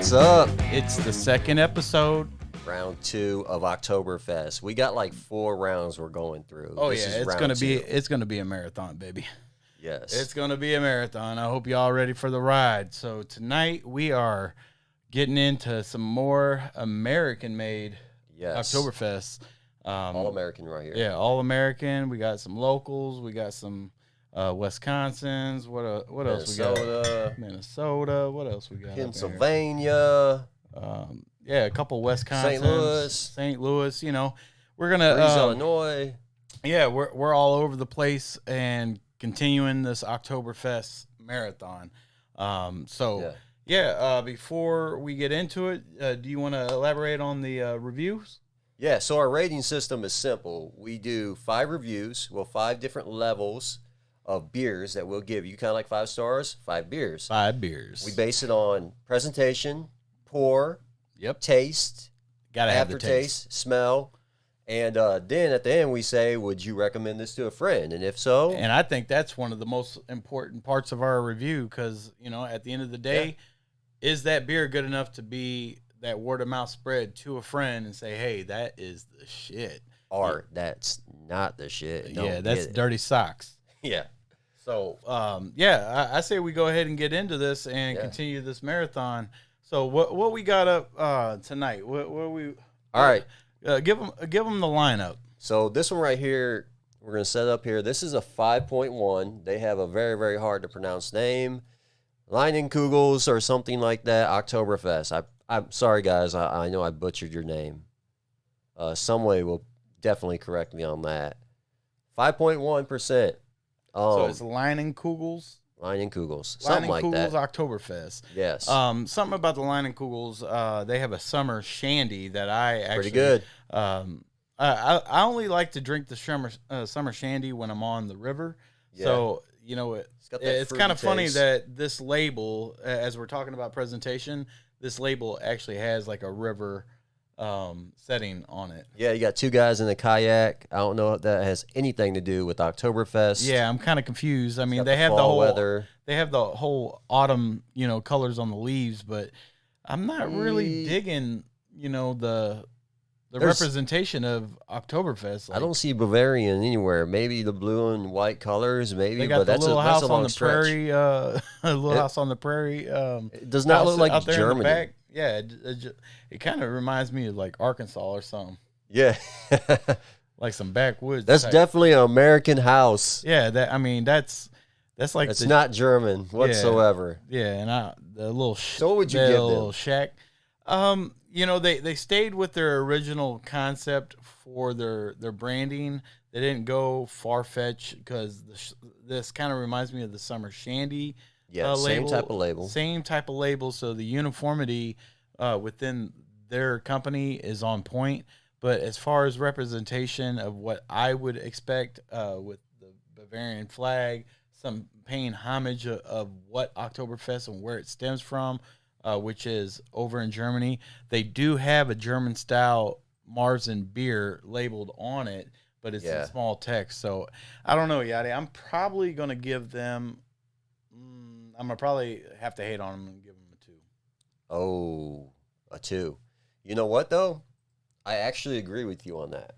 What's up? It's the second episode. Round 2 of Oktoberfest. We got like 4 rounds we're going through. Oh, This yeah, is it's gonna round be 2. it's gonna be a marathon, baby. Yes. It's gonna be a marathon. I hope y'all ready for the ride. So tonight we are getting into some more American-made Yes. Oktoberfest. All American right here. Yeah, all American. We got some locals. We got some Wisconsins. What else we got? Minnesota. What else we got? Pennsylvania. Yeah, a couple Wisconsins. St. Louis. You know, we're gonna Illinois. Yeah, we're all over the place and continuing this Oktoberfest marathon. Before we get into it, do you want to elaborate on the reviews? Yeah, so our rating system is simple. We do 5 reviews, 5 different levels of beers that we'll give you. Kind of like 5 stars, 5 beers. 5 beers. We base it on presentation, pour, taste, aftertaste, smell, and then at the end we say, would you recommend this to a friend? And if so... And I think that's one of the most important parts of our review because, you know, at the end of the day, is that beer good enough to be that word-of-mouth spread to a friend and say, hey, that is the shit. Or that's not the shit. That's dirty socks. Yeah. So, I say we go ahead and get into this and continue this marathon. So, what we got up tonight? What we? All right. Give them the lineup. So this one right here, we're gonna set up here. This is a 5.1. They have a very, very hard to pronounce name, Leinenkugels or something like that. Oktoberfest. I'm sorry, guys. I know I butchered your name. Somebody will definitely correct me on that. 5.1%. So it's Leinenkugels. Leinenkugels. Something like that. Leinenkugels Oktoberfest. Yes. Something about the Leinenkugels. They have a summer shandy that I actually... Pretty good. I only like to drink the summer shandy when I'm on the river. Yeah. So, you know, it's kind of funny that this label, as we're talking about presentation, this label actually has like a river setting on it. Yeah, you got 2 guys in a kayak. I don't know if that has anything to do with Oktoberfest. Yeah, I'm kind of confused. I mean, they have the whole weather. They have the whole autumn, you know, colors on the leaves, but I'm not really digging, you know, the representation of Oktoberfest. Like, I don't see Bavarian anywhere. Maybe the blue and white colors, maybe. They got but the that's little a house on the stretch. prairie. House on the prairie. It does not look like Germany. Yeah, it kind of reminds me of like Arkansas or something. Yeah, like some backwoods. That's definitely an American house. Yeah, that's like it's not German whatsoever. Yeah, and the little so what would you give little them? shack. You know, they stayed with their original concept for their branding. They didn't go far-fetched because this kind of reminds me of the summer shandy. Yeah, same type of label. So the uniformity within their company is on point. But as far as representation of what I would expect with the Bavarian flag, some paying homage of what Oktoberfest and where it stems from, which is over in Germany. They do have a German-style Marzen beer labeled on it, but it's in small text. So I don't know, Yadi. I'm probably going to give them... I'm going to probably have to hate on them and give them a 2. Oh, a 2. You know what, though? I actually agree with you on that.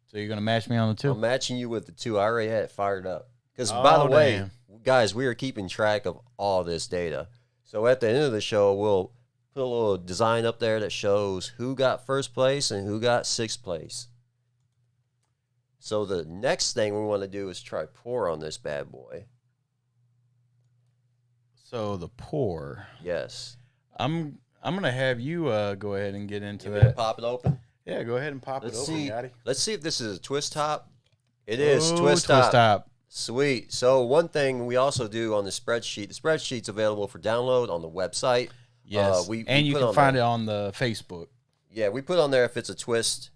So you're going to match me on the 2? I'm matching you with the 2. I already had it fired up. Because, by the way, guys, we are keeping track of all this data. So at the end of the show, we'll put a little design up there that shows who got first place and who got 6th place. So the next thing we want to do is try pour on this bad boy. So the pour. Yes. I'm gonna have you go ahead and get into that. You pop it open? Yeah, go ahead and pop it open, Yachty. Let's see if this is a twist top. It is twist top. Sweet. So one thing we also do on the spreadsheet's available for download on the website. Yes, you can find it on the Facebook. Yeah, we put on there if it's a twist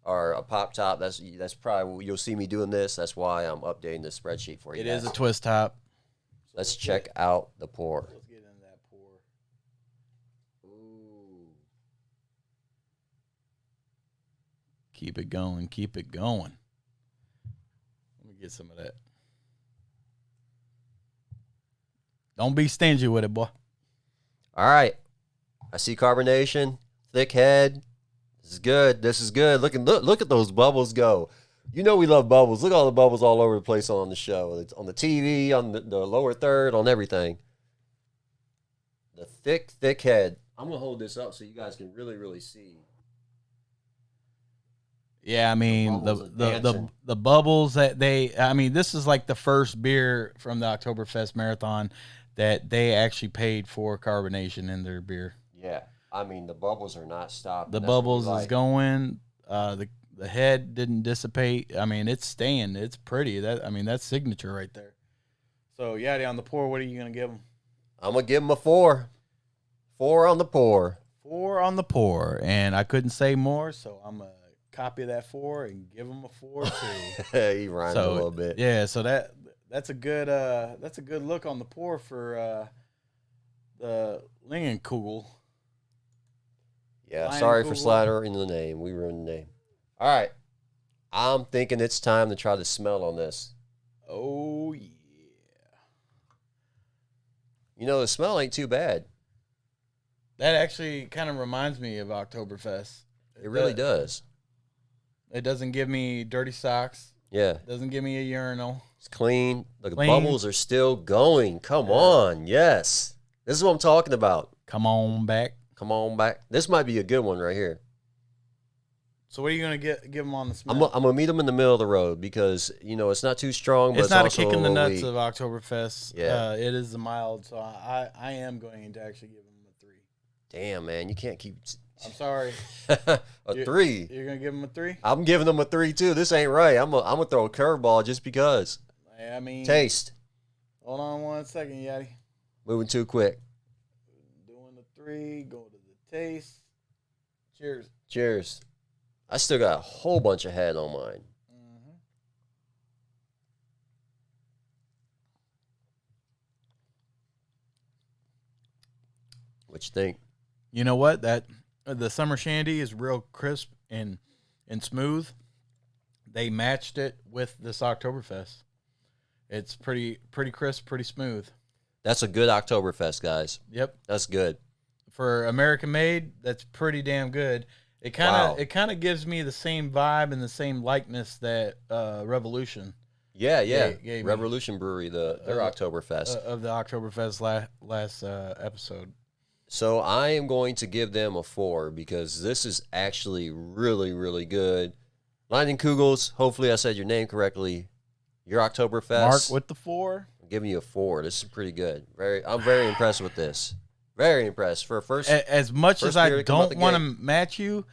or a pop top. That's probably, you'll see me doing this. That's why I'm updating the spreadsheet for you. It is a twist top. Let's check out the pour. Let's get into that pour. Ooh. Keep it going. Keep it going. Let me get some of that. Don't be stingy with it, boy. All right. I see carbonation, thick head. This is good. This is good. Look at those bubbles go. You know we love bubbles. Look at all the bubbles all over the place on the show. It's on the TV, on the lower third, on everything. The thick head. I'm going to hold this up so you guys can really, really see. Yeah, I mean, the bubbles that this is like the first beer from the Oktoberfest Marathon that they actually paid for carbonation in their beer. Yeah. I mean, the bubbles are not stopping. The bubbles is going. The head didn't dissipate. I mean, it's staying. It's pretty. That's signature right there. So, Yadi, on the pour, what are you going to give them? I'm going to give them a 4. 4 on the pour. 4 on the pour. And I couldn't say more, so I'm going to copy that 4 and give them a 4 too. He rhymed a little bit. Yeah, so that's a good look on the pour for the Leinenkugel. Yeah, sorry for slaughtering the name. We ruined the name. All right. I'm thinking it's time to try the smell on this. Oh, yeah. You know, the smell ain't too bad. That actually kind of reminds me of Oktoberfest. It really does. It doesn't give me dirty socks. Yeah. It doesn't give me a urinal. It's clean. The bubbles are still going. Come on. Yes. This is what I'm talking about. Come on back. Come on back. This might be a good one right here. So what are you going to give them on the smell? I'm going to meet them in the middle of the road because, you know, it's not too strong, but it's not also a kick in the nuts weak. of Oktoberfest. Yeah. It is a mild, so I am going to actually give them a 3. Damn, man. You can't keep... I'm sorry. A 3. You're going to give them a 3? I'm giving them a 3, too. This ain't right. I'm gonna throw a curveball just because. I mean... Taste. Hold on 1 second, Yadi. Moving too quick. Doing the 3. Go to the taste. Cheers. Cheers. I still got a whole bunch of head on mine. Mm-hmm. What you think? You know what? The summer shandy is real crisp and smooth. They matched it with this Oktoberfest. It's pretty crisp, pretty smooth. That's a good Oktoberfest, guys. Yep. That's good. For American made, that's pretty damn good. It kind of gives me the same vibe and the same likeness that Revolution. Yeah. Gave Revolution Brewery, their Oktoberfest. Of the Oktoberfest last episode. So I am going to give them a 4 because this is actually really, really good. Leinenkugels, hopefully I said your name correctly. Your Oktoberfest. Mark with the 4. I'm giving you a 4. This is pretty good. I'm very impressed with this. Very impressed for a first. As much as I don't want to match you,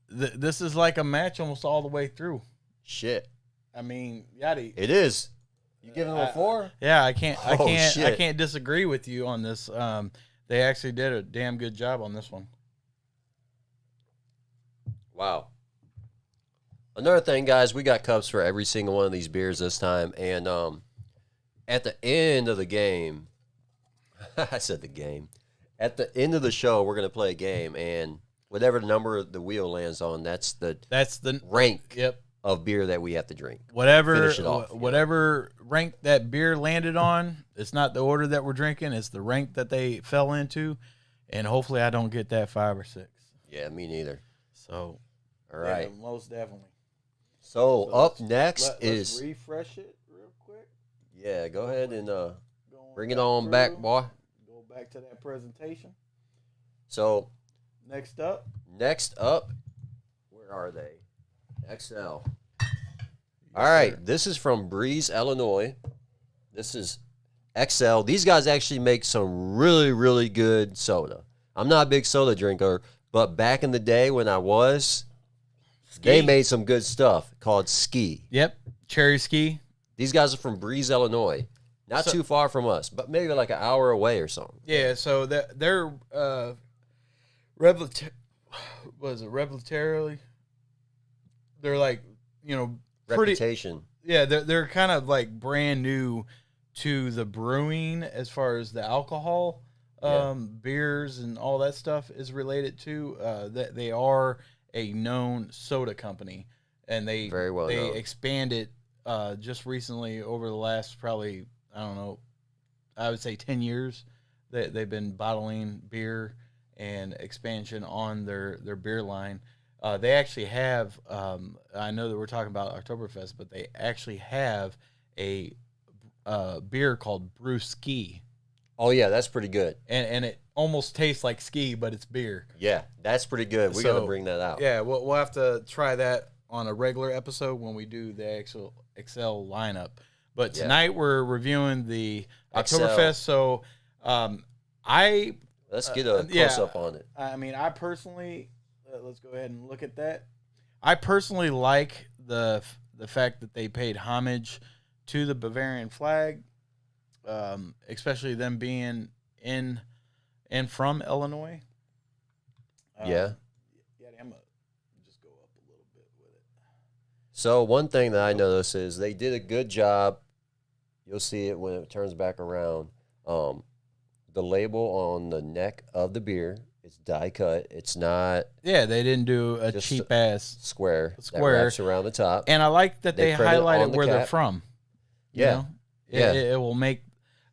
this is like a match almost all the way through. Shit. I mean, Yadi. It is. You giving them a 4? Yeah, I can't disagree with you on this. They actually did a damn good job on this one. Wow. Another thing, guys, we got cups for every single one of these beers this time, and at the end of the game. I said the game. At the end of the show, we're going to play a game, and whatever the number the wheel lands on, that's the rank of beer that we have to drink. Whatever rank that beer landed on, it's not the order that we're drinking, it's the rank that they fell into, and hopefully I don't get that 5 or 6. Yeah, me neither. So, all right. Yeah, most definitely. So up next let's refresh it real quick. Yeah, go ahead and bring it on back, boy. Go back to that presentation. So, next up, where are they? XL. All right, this is from Breeze, Illinois. This is XL. These guys actually make some really, really good soda. I'm not a big soda drinker, but back in the day when I was, they made some good stuff called Ski. Yep, Cherry Ski. These guys are from Breeze, Illinois. Not too far from us, but maybe like an hour away or something. Yeah, so they're revolutionarily. They're like, reputation. Yeah, they're kind of like brand new to the brewing as far as the alcohol, beers and all that stuff is related to. That they are a known soda company, and they very well known. Expanded just recently over the last probably, I don't know, I would say 10 years. They've been bottling beer and expansion on their beer line. They actually have, I know that we're talking about Oktoberfest, but they actually have a beer called Brew Ski. Oh, yeah, that's pretty good. And it almost tastes like ski, but it's beer. Yeah, that's pretty good. We got to bring that out. Yeah, we'll have to try that on a regular episode when we do the actual Excel lineup. But tonight we're reviewing the Oktoberfest. So let's get a close-up on it. I mean, I personally, let's go ahead and look at that. I personally like the fact that they paid homage to the Bavarian flag. Especially them being in from Illinois. Yeah, I'm gonna just go up a little bit with it. So one thing that I noticed is they did a good job. You'll see it when it turns back around. The label on the neck of the beer, it's die cut. It's not. Yeah, they didn't do a cheap ass square that wraps around the top. And I like that they highlighted where they're from. Yeah, it will make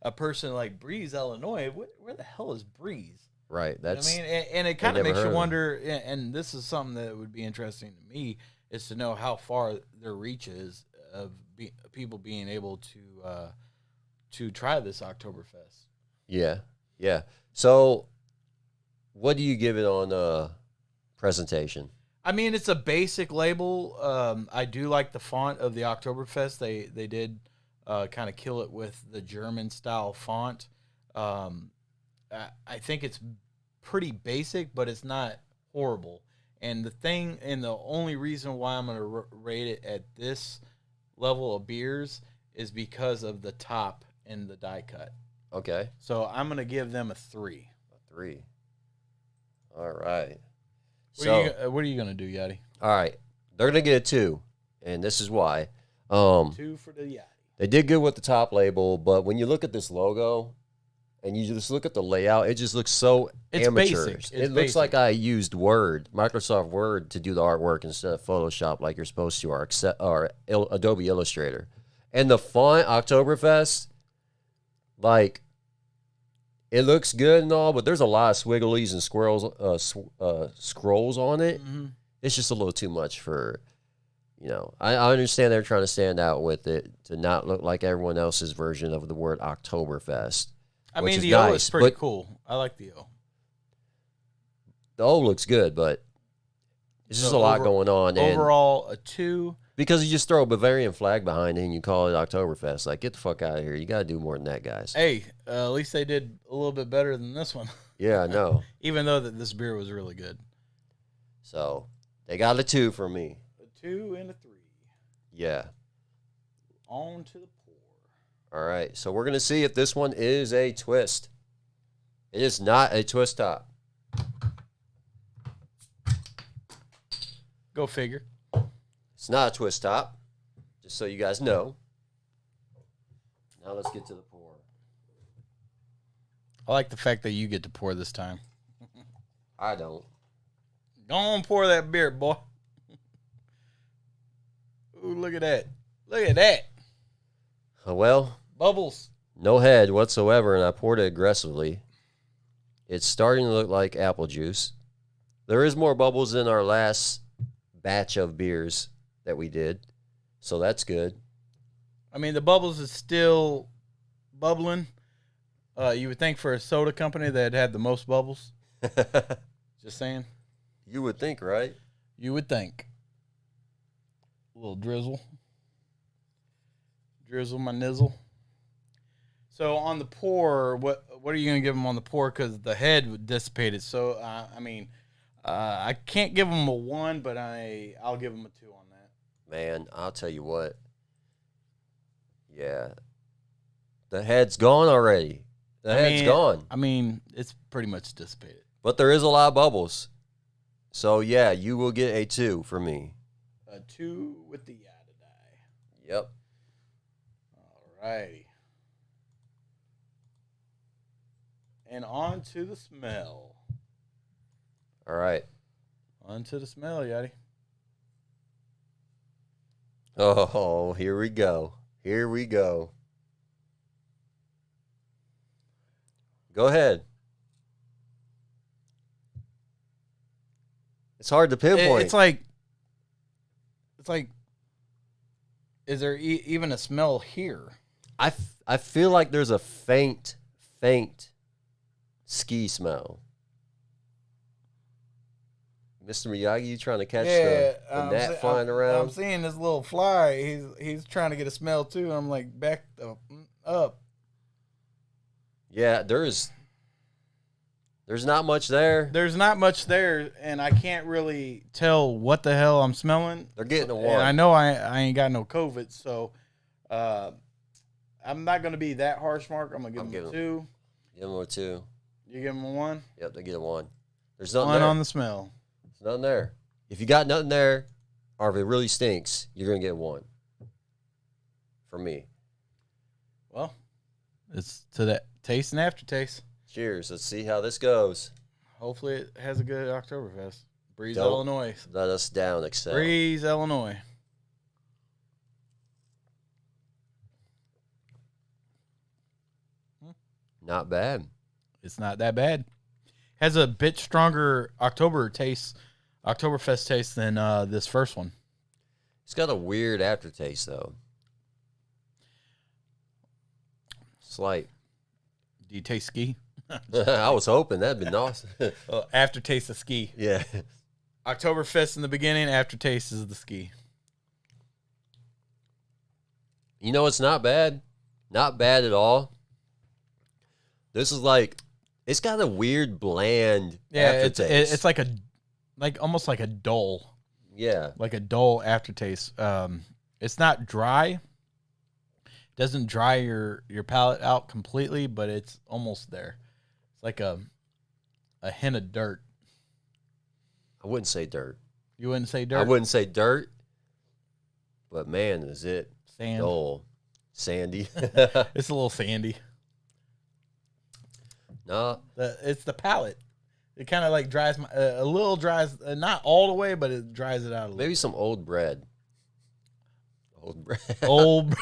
a person like Breeze, Illinois. Where the hell is Breeze? Right. That's. I mean, and it kind of makes you wonder. And this is something that would be interesting to me is to know how far their reach is of people being able to try this Oktoberfest. Yeah. So, what do you give it on presentation? I mean, it's a basic label. I do like the font of the Oktoberfest. They did kind of kill it with the German style font. I think it's pretty basic, but it's not horrible. And the only reason why I'm going to rate it at this level of beers is because of the top and the die cut. Okay. So I'm going to give them a 3. A 3. All right. What are you going to do, Yachty? All right. They're going to get a 2, and this is why. 2 for the Yachty. They did good with the top label, but when you look at this logo and you just look at the layout, it just looks so amateurish. It looks like I used Microsoft Word, to do the artwork instead of Photoshop like you're supposed to, or Adobe Illustrator. And the font, Oktoberfest, like, it looks good and all, but there's a lot of swigglies and scrolls on it. Mm-hmm. It's just a little too much for... I understand they're trying to stand out with it to not look like everyone else's version of the word Oktoberfest. I mean, the O is pretty cool. I like the O. The O looks good, but it's just a lot going on. Overall, a 2. Because you just throw a Bavarian flag behind it and you call it Oktoberfest. Like, get the fuck out of here. You got to do more than that, guys. Hey, at least they did a little bit better than this one. Yeah, I know. Even though that this beer was really good. So, they got a 2 from me. 2 and a 3. Yeah. On to the pour. All right. So we're going to see if this one is a twist. It is not a twist top. Go figure. It's not a twist top. Just so you guys know. Now let's get to the pour. I like the fact that you get to pour this time. I don't. Go on, pour that beer, boy. Ooh, look at that. Look at that. Well, bubbles. No head whatsoever, and I poured it aggressively. It's starting to look like apple juice. There is more bubbles than our last batch of beers that we did, so that's good. I mean, the bubbles is still bubbling. You would think for a soda company that had the most bubbles. Just saying. You would think, right? You would think. A little drizzle. Drizzle my nizzle. So on the pour, what are you going to give them on the pour? Because the head dissipated. So, I mean, I can't give them a 1, but I'll give them a 2 on that. Man, I'll tell you what. Yeah. The head's gone already. The head's gone. I mean, it's pretty much dissipated. But there is a lot of bubbles. So, yeah, you will get a 2 for me. A 2 with the yada die. Yep. All righty. And on to the smell. All right. On to the smell, Yachty. Oh, here we go. Here we go. Go ahead. It's hard to pinpoint. It's like, is there even a smell here? I feel like there's a faint ski smell. Mr. Miyagi, you trying to catch the gnat flying around? I'm seeing this little fly. He's trying to get a smell too. I'm like, back up. Yeah, there's not much there. There's not much there, and I can't really tell what the hell I'm smelling. They're getting a 1. And I know I ain't got no COVID, so I'm not going to be that harsh, Mark. I'm going to give them a 2. Give them a 2. You give them a 1? Yep, they get a 1. There's nothing 1 there. on the smell. There's nothing there. If you got nothing there, or if it really stinks, you're going to get 1. For me. Well, it's to that taste and aftertaste. Cheers. Let's see how this goes. Hopefully it has a good Oktoberfest. Breeze, Illinois. Let us down, Excel. Breeze, Illinois. Not bad. It's not that bad. Has a bit stronger Oktoberfest taste than this first one. It's got a weird aftertaste, though. Slight. Do you taste ski? I was hoping that'd been awesome. Aftertaste of ski. Yeah. Oktoberfest in the beginning, aftertaste is the ski. You know, it's not bad. Not bad at all. This is like, it's got a weird bland aftertaste. It's like almost like a dull. Yeah. Like a dull aftertaste. It's not dry. Doesn't dry your palate out completely, but it's almost there. It's like a hint of dirt. I wouldn't say dirt. You wouldn't say dirt? I wouldn't say dirt, but man, is it sand. Dull. Sandy. It's a little sandy. No. It's the palate. It kind of like dries a little dries, not all the way, but it dries it out a little. Maybe some old bread. Old bread. Old.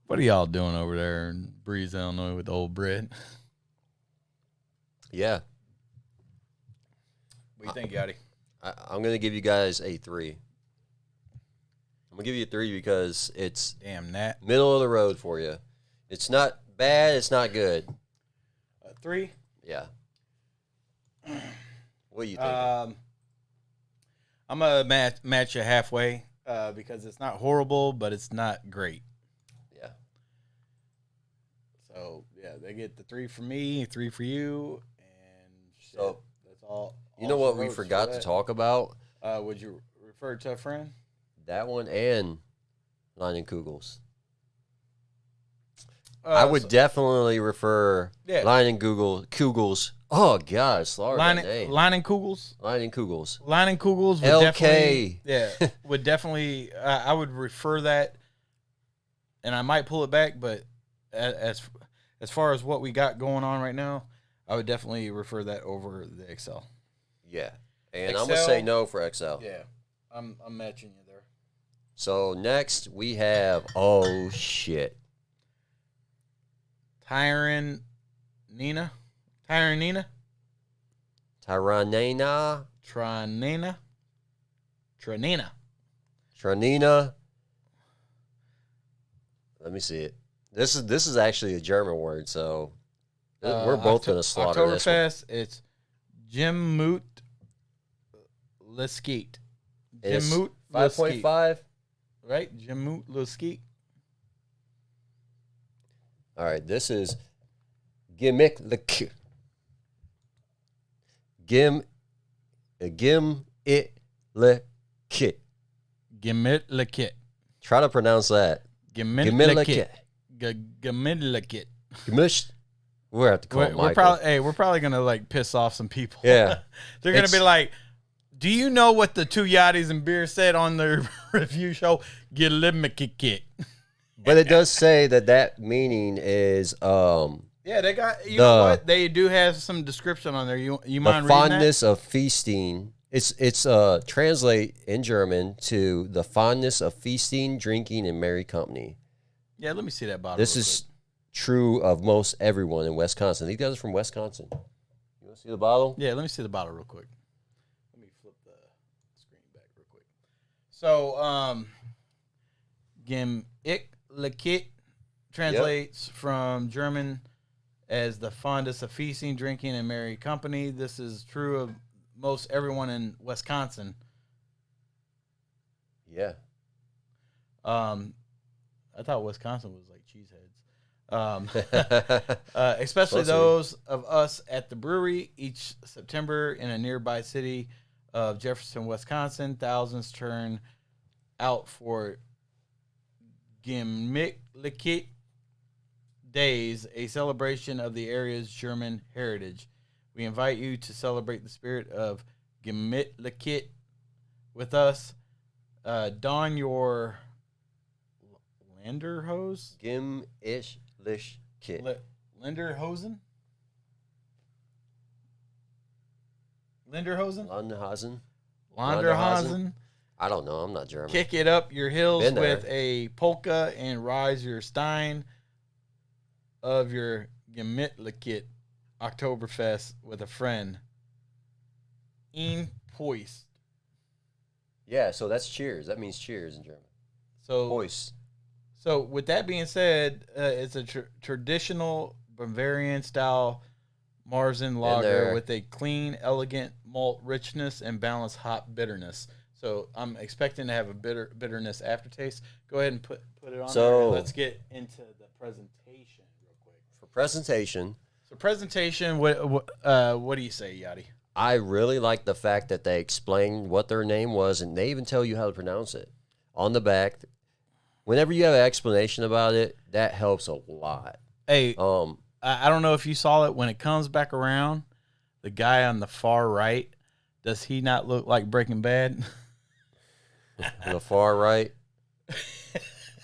What are y'all doing over there in Breeze, Illinois, with old bread? Yeah. What do you think, Yachty? I'm going to give you guys a 3. I'm going to give you a 3 because it's middle of the road for you. It's not bad. It's not good. 3? Yeah. What do you think? I'm going to match you halfway because it's not horrible, but it's not great. Yeah. So, yeah, they get the 3 for me, 3 for you, and shit, so, that's all. You know what we forgot to talk about? Would you refer to a friend? That one and Leinenkugels. I would definitely refer Leinenkugels. Oh, God, slaughter that name. Leinenkugels? Leinenkugels. Leinenkugels would definitely, would definitely, I would refer that, and I might pull it back, but as far as what we got going on right now, I would definitely refer that over the XL. Yeah, and I'm going to say no for XL. Yeah, I'm matching you there. So next we have, oh, shit. Tyranena Let me see it. This is actually a German word, so we're both going to slaughter this one. Oktoberfest, it's Gemüt Leskeet. Gemüt 5.5. Right? Gemüt Leskeet. All right, this is Gemütlich. Gemütlich. Gemütlich. Try to pronounce that. Gemütlich. Gemisch. We're at the call Michael. We're probably gonna like piss off some people. Yeah, they're gonna be like, "Do you know what the two Yachties and beer said on their review show?" Gemütlich. But it does say that meaning is yeah, they got know what? They do have some description on there. You mind reading that? The fondness of feasting. It's translate in German to the fondness of feasting, drinking, and merry company. Yeah, let me see that bottle. This is true of most everyone in Wisconsin. These guys are from Wisconsin. You want to see the bottle? Yeah, let me see the bottle real quick. Let me flip screen back real quick. So, Gemütlichkeit translates from German as the fondest of feasting, drinking, and merry company. This is true of most everyone in Wisconsin. Yeah. I thought Wisconsin was like cheeseheads. Especially those of us at the brewery. Each September in a nearby city of Jefferson, Wisconsin, thousands turn out for Gemütlichkeit Days, a celebration of the area's German heritage. We invite you to celebrate the spirit of Gemütlichkeit with us. Don your Lederhose? Gemütlichkeit. Lederhosen? Lederhosen? I don't know. I'm not German. Kick it up your heels with a polka and rise your stein of your Gemütlichkeit Oktoberfest with a friend. In Poist. Yeah, so that's cheers. That means cheers in German. So Poist. So with that being said, it's a traditional Bavarian-style Marzen lager with a clean, elegant malt richness and balanced hop bitterness. So I'm expecting to have a bitterness aftertaste. Go ahead and put it on there. Let's get into the presentation real quick. For presentation. So presentation, what do you say, Yachty? I really like the fact that they explained what their name was, and they even tell you how to pronounce it. On the back, whenever you have an explanation about it, that helps a lot. Hey, I don't know if you saw it. When it comes back around, the guy on the far right, does he not look like Breaking Bad? On the far right?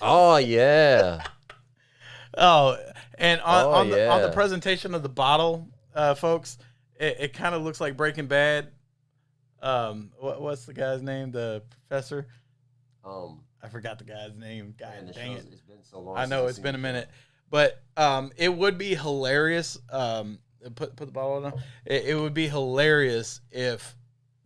Oh, yeah. Oh, and on the presentation of the bottle, folks, it kind of looks like Breaking Bad. What's the guy's name? The professor? I forgot the guy's name. God dang it. It's been so long. I know, it's been a minute. But it would be hilarious. Put the bottle on. It would be hilarious if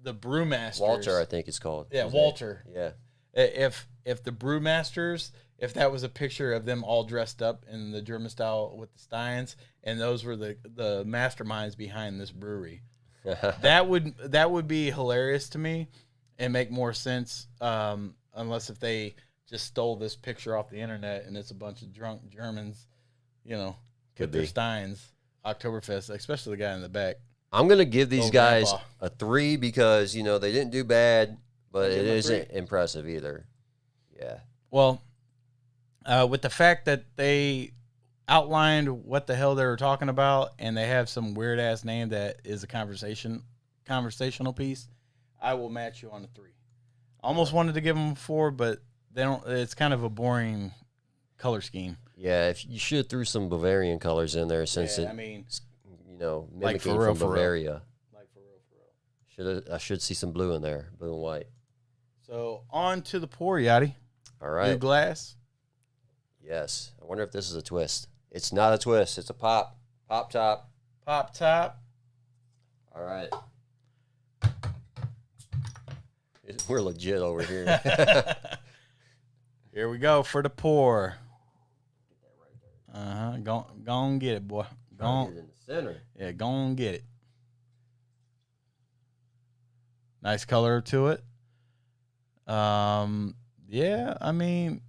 the brewmasters. Walter, I think it's called. Yeah, Walter. Yeah. If the brewmasters, if that was a picture of them all dressed up in the German style with the steins, and those were the masterminds behind this brewery, that would be hilarious to me and make more sense. Unless if they just stole this picture off the internet and it's a bunch of drunk Germans, with their steins, Oktoberfest, especially the guy in the back. I'm going to give these guys a 3 because, they didn't do bad, but it isn't impressive either. Yeah. Well, with the fact that they outlined what the hell they were talking about and they have some weird-ass name that is a conversational piece, I will match you on a 3. Almost wanted to give them a 4, but they don't. It's kind of a boring color scheme. Yeah, if you should have threw some Bavarian colors in there since mimicking from Bavaria. Like for real. I should see some blue in there, blue and white. So on to the pour, Yachty. All right. New glass. Yes. I wonder if this is a twist. It's not a twist. It's a pop. Pop top. Pop top. All right. We're legit over here. Here we go for the pour. Go on get it, boy. Go on. Get it in the center. Yeah, go on get it. Nice color to it. Yeah, I mean,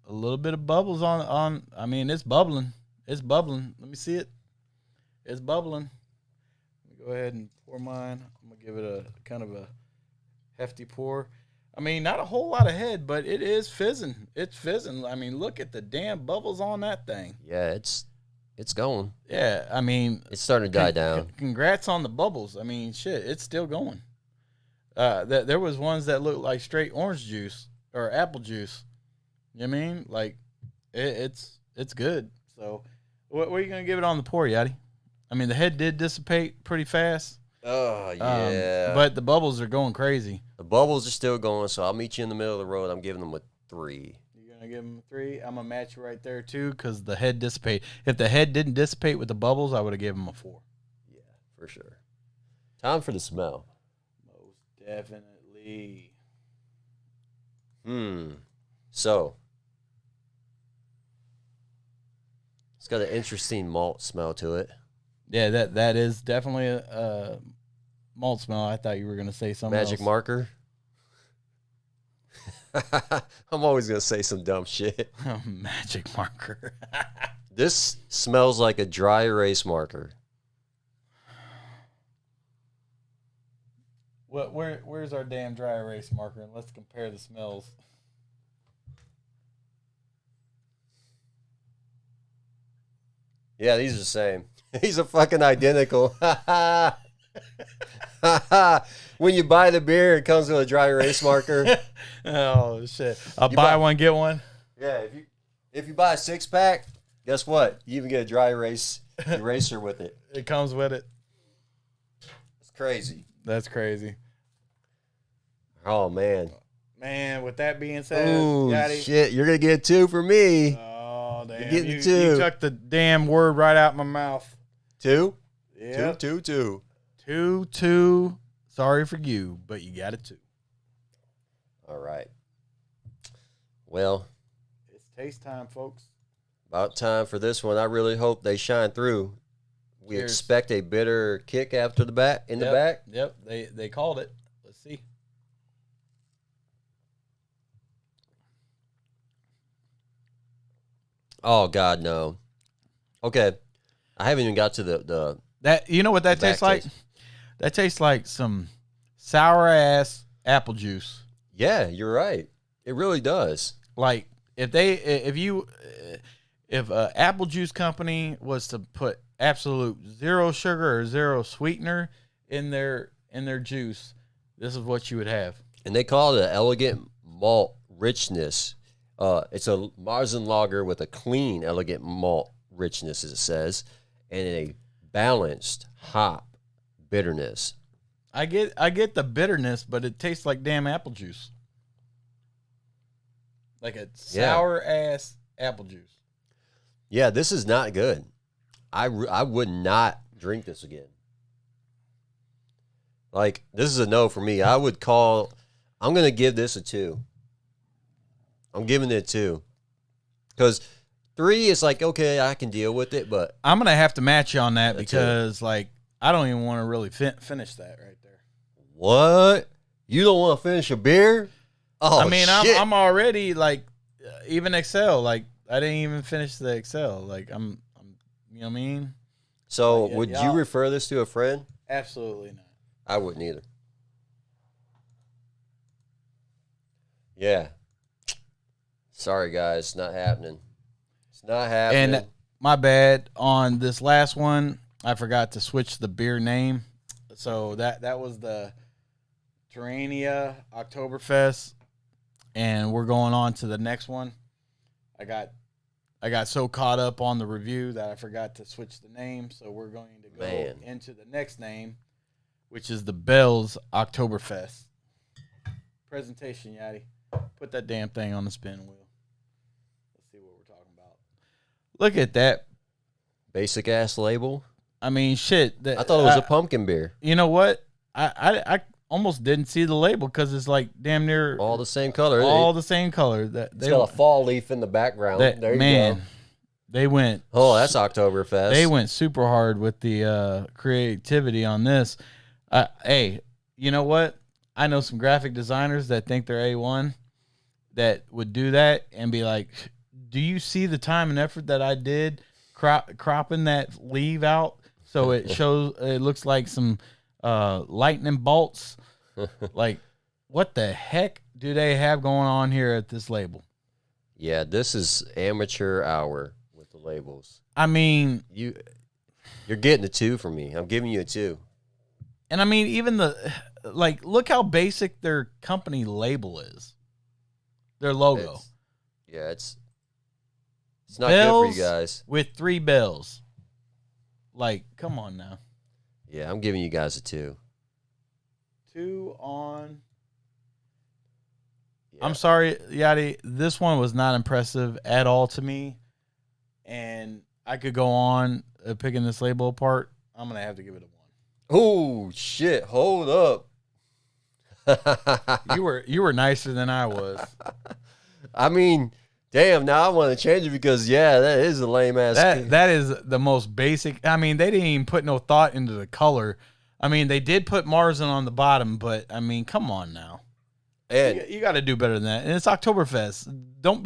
a little bit of bubbles on. I mean, it's bubbling. It's bubbling. Let me see it. It's bubbling. Let me go ahead and pour mine. I'm gonna give it a kind of a hefty pour. I mean, not a whole lot of head, but it is fizzing. It's fizzing. I mean, look at the damn bubbles on that thing. Yeah, it's going. Yeah, I mean, it's starting to die down. Congrats on the bubbles. I mean, shit, it's still going. There was ones that looked like straight orange juice or apple juice. You know what I mean? Like, it's good. So, what are you gonna give it on the pour, Yachty? I mean, the head did dissipate pretty fast. Oh, yeah. But the bubbles are going crazy. The bubbles are still going, so I'll meet you in the middle of the road. I'm giving them a 3. You're going to give them a 3? I'm going to match you right there, too, because the head dissipated. If the head didn't dissipate with the bubbles, I would have given them a 4. Yeah, for sure. Time for the smell. Most definitely. see. So it's got an interesting malt smell to it. Yeah, that is definitely a malt smell. I thought you were gonna say something Magic else. marker. I'm always gonna say some dumb shit. Magic marker. This smells like a dry erase marker. Where's our damn dry erase marker? And let's compare the smells. Yeah, these are the same. These are fucking identical. When you buy the beer, it comes with a dry erase marker. Oh shit! I'll buy one, get one. Yeah, if you buy a 6-pack, guess what? You even get a dry eraser with it. It comes with it. It's crazy. That's crazy. Oh man. Man, with that being said, ooh, shit, you're gonna get 2 for me. Oh damn! You're getting 2. You took the damn word right out my mouth. 2? Yeah. 2. 2. Sorry for you, but you got a 2. All right. Well, it's taste time, folks. About time for this one. I really hope they shine through. We Cheers. expect a bitter kick after the back. The back. Yep. They called it. Let's see. Oh God, no. Okay, I haven't even got to the that. You know what that tastes like? That tastes like some sour ass apple juice. Yeah, you're right. It really does. Like if a apple juice company was to put absolute 0 sugar or 0 sweetener in their juice, this is what you would have. And they call it an elegant malt richness. It's a Marzen lager with a clean, elegant malt richness, as it says, and a balanced hop bitterness. I get the bitterness, but it tastes like damn apple juice. Like a sour ass apple juice. Yeah, this is not good. I would not drink this again. Like, this is a no for me. I'm going to give this a 2. I'm giving it a 2. Because 3 is like, okay, I can deal with it, but I'm going to have to match you on that because, like, I don't even want to really finish that right there. What? You don't want to finish a beer? Oh, I mean, shit. I'm already, like, even Excel, like, I didn't even finish the Excel. Like, I'm you know what I mean? So, would you refer this to a friend? Absolutely not. I wouldn't either. Yeah. Sorry, guys. It's not happening. It's not happening. And my bad. On this last one, I forgot to switch the beer name. So that was the Tyranena Oktoberfest. And we're going on to the next one. I got so caught up on the review that I forgot to switch the name. So we're going to go into the next name, which is the Bell's Oktoberfest. Presentation, Yachty. Put that damn thing on the spin wheel. Let's see what we're talking about. Look at that. Basic ass label. I mean, shit. I thought it was a pumpkin beer. You know what? I almost didn't see the label because it's like damn near all the same color. All the same color. It's got a fall leaf in the background. There you go. They went. Oh, that's Oktoberfest. They went super hard with the creativity on this. Hey, you know what? I know some graphic designers that think they're A1 that would do that and be like, do you see the time and effort that I did cropping that leaf out so it looks like some lightning bolts? Like, what the heck do they have going on here at this label? Yeah, this is amateur hour with the labels. I mean, you're getting a 2 from me. I'm giving you a 2. And I mean, even look how basic their company label is. Their logo. It's not good for you guys. With 3 bells. Like, come on now. Yeah, I'm giving you guys a 2. 2 on. Yeah. I'm sorry, Yachty. This one was not impressive at all to me. And I could go on picking this label apart. I'm going to have to give it a 1. Oh, shit. Hold up. You were nicer than I was. I mean, damn, now I want to change it because, that is a lame-ass. That is the most basic. I mean, they didn't even put no thought into the color. I mean, they did put Marzen on the bottom, but, I mean, come on now. And you got to do better than that. And it's Oktoberfest. Don't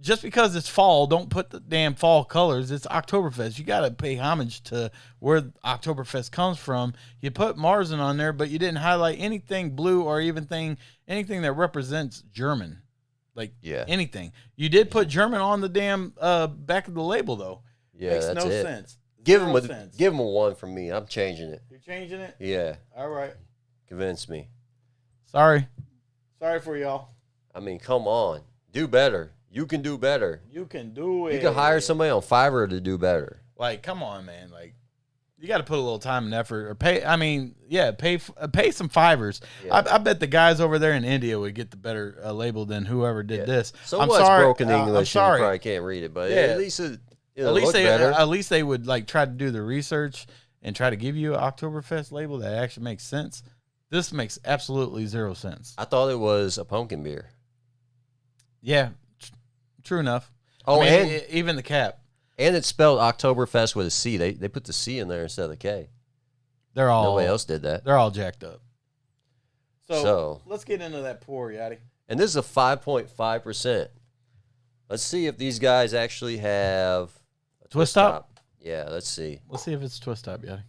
just because it's fall, don't put the damn fall colors. It's Oktoberfest. You got to pay homage to where Oktoberfest comes from. You put Marzen on there, but you didn't highlight anything blue or anything that represents German. Like anything. You did put German on the damn back of the label, though. Yeah, Makes that's no it. sense. Give him a 1 from me. I'm changing it. You're changing it? Yeah. All right. Convince me. Sorry for y'all. I mean, come on. Do better. You can do better. You can do it. You can hire somebody on Fiverr to do better. Like, come on, man. Like, you got to put a little time and effort, or pay. I mean, pay some Fivers. Yeah. I bet the guys over there in India would get the better label than whoever did this. So what's broken English? And you probably can't read it, but at least at least they would like try to do the research and try to give you an Oktoberfest label that actually makes sense. This makes absolutely zero sense. I thought it was a pumpkin beer. Yeah, true enough. Oh, I mean, and even the cap. And it's spelled Oktoberfest with a C. They put the C in there instead of the K. Nobody else did that. They're all jacked up. So let's get into that pour, Yachty. And this is a 5.5%. Let's see if these guys actually have a twist top. Yeah, let's see. Let's see if it's twist top, Yachty.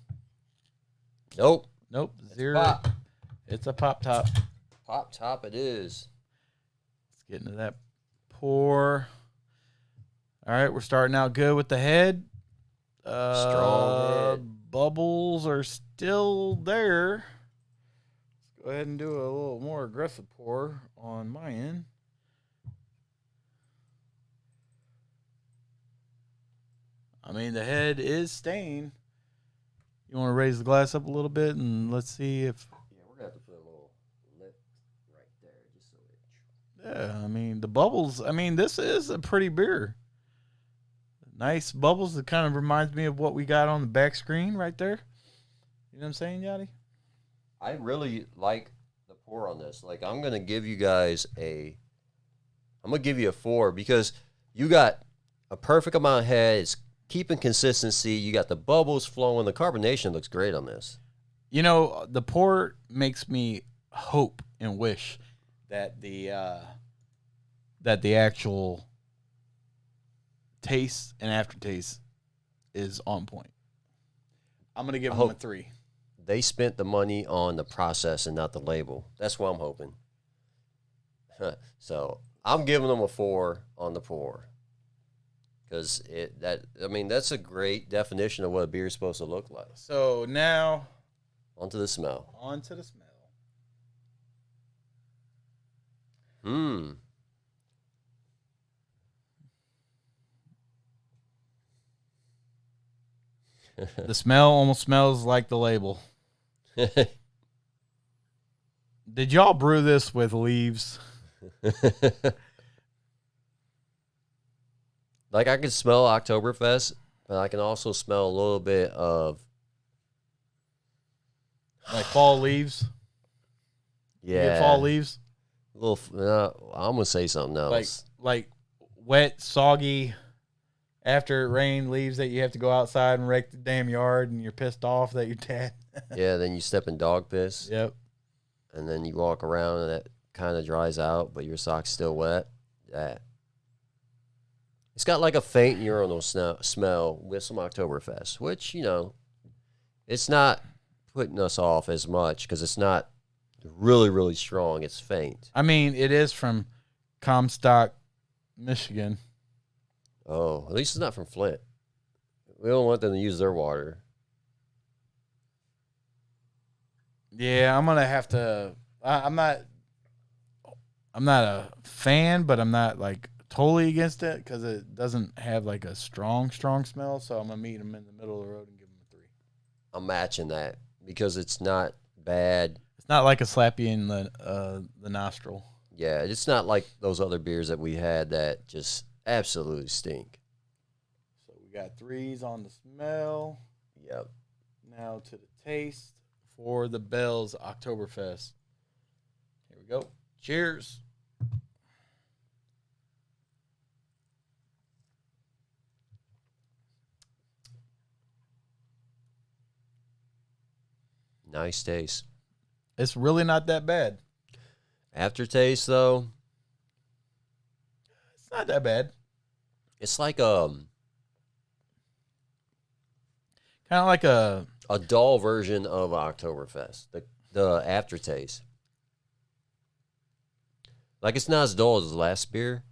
Nope. Zero. It's a pop top. Pop top it is. Let's get into that pour. All right, we're starting out good with the head. Strong head. Bubbles are still there. Let's go ahead and do a little more aggressive pour on my end. I mean, the head is stained. You want to raise the glass up a little bit and let's see if... Yeah, we're going to have to put a little lip right there just so it... Yeah, I mean, the bubbles... I mean, this is a pretty beer. Nice bubbles. It kind of reminds me of what we got on the back screen right there. You know what I'm saying, Yachty? I really like the pour on this. Like, I'm going to give you guys I'm going to give you a 4 because you got a perfect amount of head. It's keeping consistency. You got the bubbles flowing. The carbonation looks great on this. You know, the pour makes me hope and wish that the actual taste and aftertaste is on point. I'm going to give them a 3. They spent the money on the process and not the label. That's what I'm hoping. So I'm giving them a 4 on the pour. Because that's a great definition of what a beer is supposed to look like. So now, onto the smell. The smell almost smells like the label. Did y'all brew this with leaves? Like, I can smell Oktoberfest, but I can also smell a little bit of... Like fall leaves? Yeah. You get fall leaves? A little... I'm going to say something else. Like wet, soggy, after it rained leaves that you have to go outside and rake the damn yard and you're pissed off that you're dead. Yeah, then you step in dog piss. Yep. And then you walk around and it kind of dries out, but your sock's still wet. That. It's got like a faint urinal smell with some Oktoberfest, which, it's not putting us off as much because it's not really, really strong. It's faint. I mean, it is from Comstock, Michigan. Oh, at least it's not from Flint. We don't want them to use their water. Yeah, I'm going to have to... I'm not a fan, but I'm not like... totally against it because it doesn't have like a strong smell. So I'm gonna meet him in the middle of the road and give him a 3. I'm matching that because it's not bad. It's not like a slap you in the nostril. Yeah, it's not like those other beers that we had that just absolutely stink. So we got 3s on the smell. Yep. Now to the taste for the Bell's Oktoberfest. go. Cheers. Nice taste. It's really not that bad. Aftertaste, though, it's not that bad. It's like kind of like a dull version of Oktoberfest. The aftertaste, like it's not as dull as the last beer.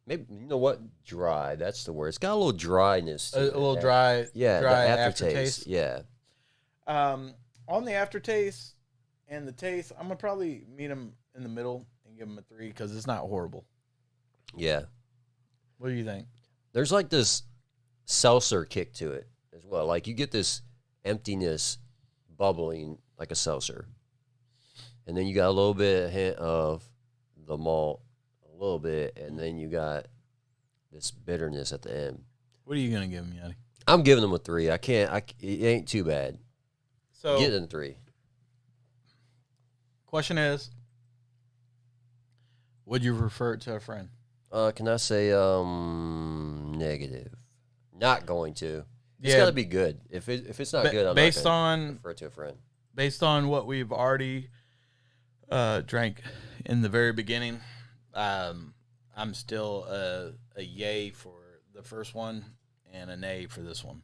Maybe you know what? Dry. That's the word. It's got a little dryness. A little dry. Yeah, dry the aftertaste. Yeah. On the aftertaste and the taste, I'm gonna probably meet them in the middle and give them a 3 because it's not horrible. Yeah. What do you think? There's like this seltzer kick to it as well. Like you get this emptiness bubbling like a seltzer, and then you got a little bit of hint of the malt, a little bit, and then you got this bitterness at the end. What are you gonna give them, Yachty? I'm giving them a 3. It ain't too bad. So get in 3. Question is, would you refer it to a friend? Can I say negative? Not going to. It's got to be good. If it's not good, I'm based not on refer it to a friend. Based on what we've already drank in the very beginning, I'm still a yay for the first one and a nay for this one.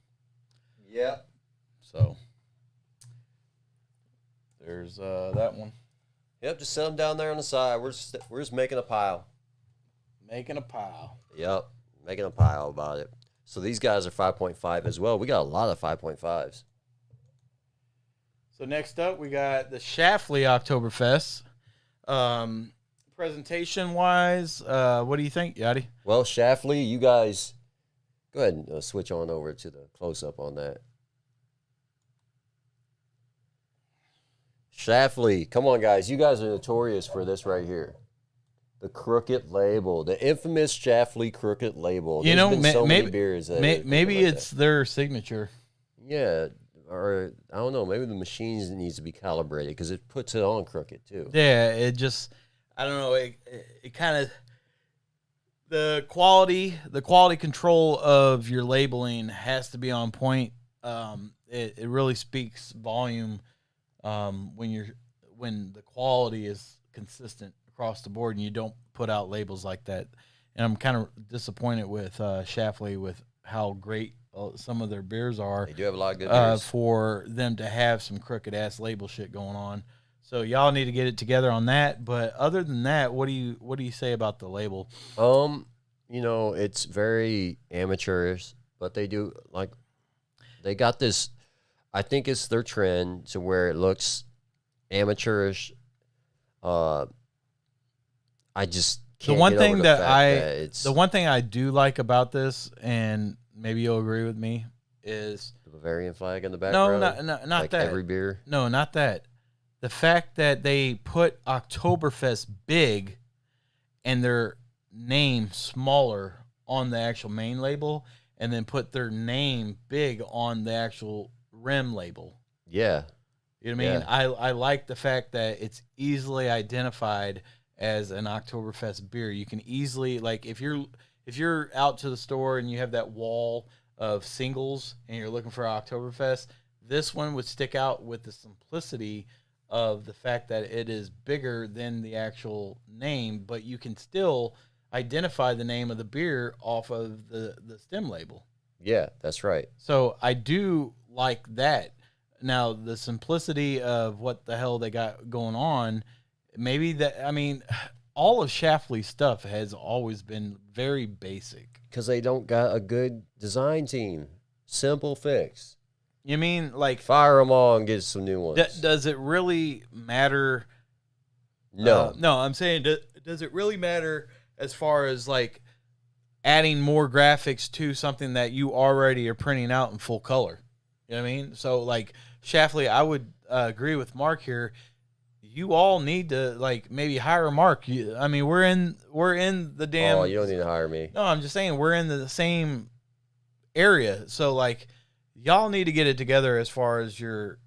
Yeah. So there's that one. Yep, just set them down there on the side. We're just making a pile. Making a pile. Yep, making a pile about it. So these guys are 5.5 as well. We got a lot of 5.5s. So next up, we got the Schlafly Oktoberfest. Presentation-wise, what do you think, Yachty? Well, Schlafly, you guys, go ahead and switch on over to the close-up on that. Schlafly, come on, guys. You guys are notorious for this right here. The crooked label, the infamous Schlafly crooked label. There's been so many beers. Maybe it's their signature. Yeah, or I don't know. Maybe the machines needs to be calibrated because it puts it on crooked too. Yeah, it just, I don't know. It kind of the quality control of your labeling has to be on point. It really speaks volume when the quality is consistent across the board and you don't put out labels like that. And I'm kind of disappointed with Schlafly with how great some of their beers are. They do have a lot of good beers. For them to have some crooked ass label shit going on. So y'all need to get it together on that. But other than that, what do you say about the label? It's very amateurish, but they got this. I think it's their trend to where it looks amateurish. I just can't the one get thing over the one thing I do like about this, and maybe you'll agree with me, is the Bavarian flag in the background. No, not like that. Every beer. No, not that. The fact that they put Oktoberfest big and their name smaller on the actual main label, and then put their name big on the actual rim label. Yeah. You know what I mean? I like the fact that it's easily identified as an Oktoberfest beer. You can easily, like, if you're out to the store and you have that wall of singles and you're looking for Oktoberfest, this one would stick out with the simplicity of the fact that it is bigger than the actual name, but you can still identify the name of the beer off of the stem label. Yeah, that's right. So I do like that. Now, the simplicity of what the hell they got going on, maybe that, I mean, all of Schlafly's stuff has always been very basic. Because they don't got a good design team. Simple fix. You mean like fire them all and get some new ones? Does it really matter? No. No, I'm saying, does it really matter as far as like adding more graphics to something that you already are printing out in full color? You know what I mean? So like Schlafly, I would agree with Mark here. You all need to like maybe hire Mark. I mean, we're in the damn. Oh, you don't need to hire me. No, I'm just saying we're in the same area. So like, y'all need to get it together as far as your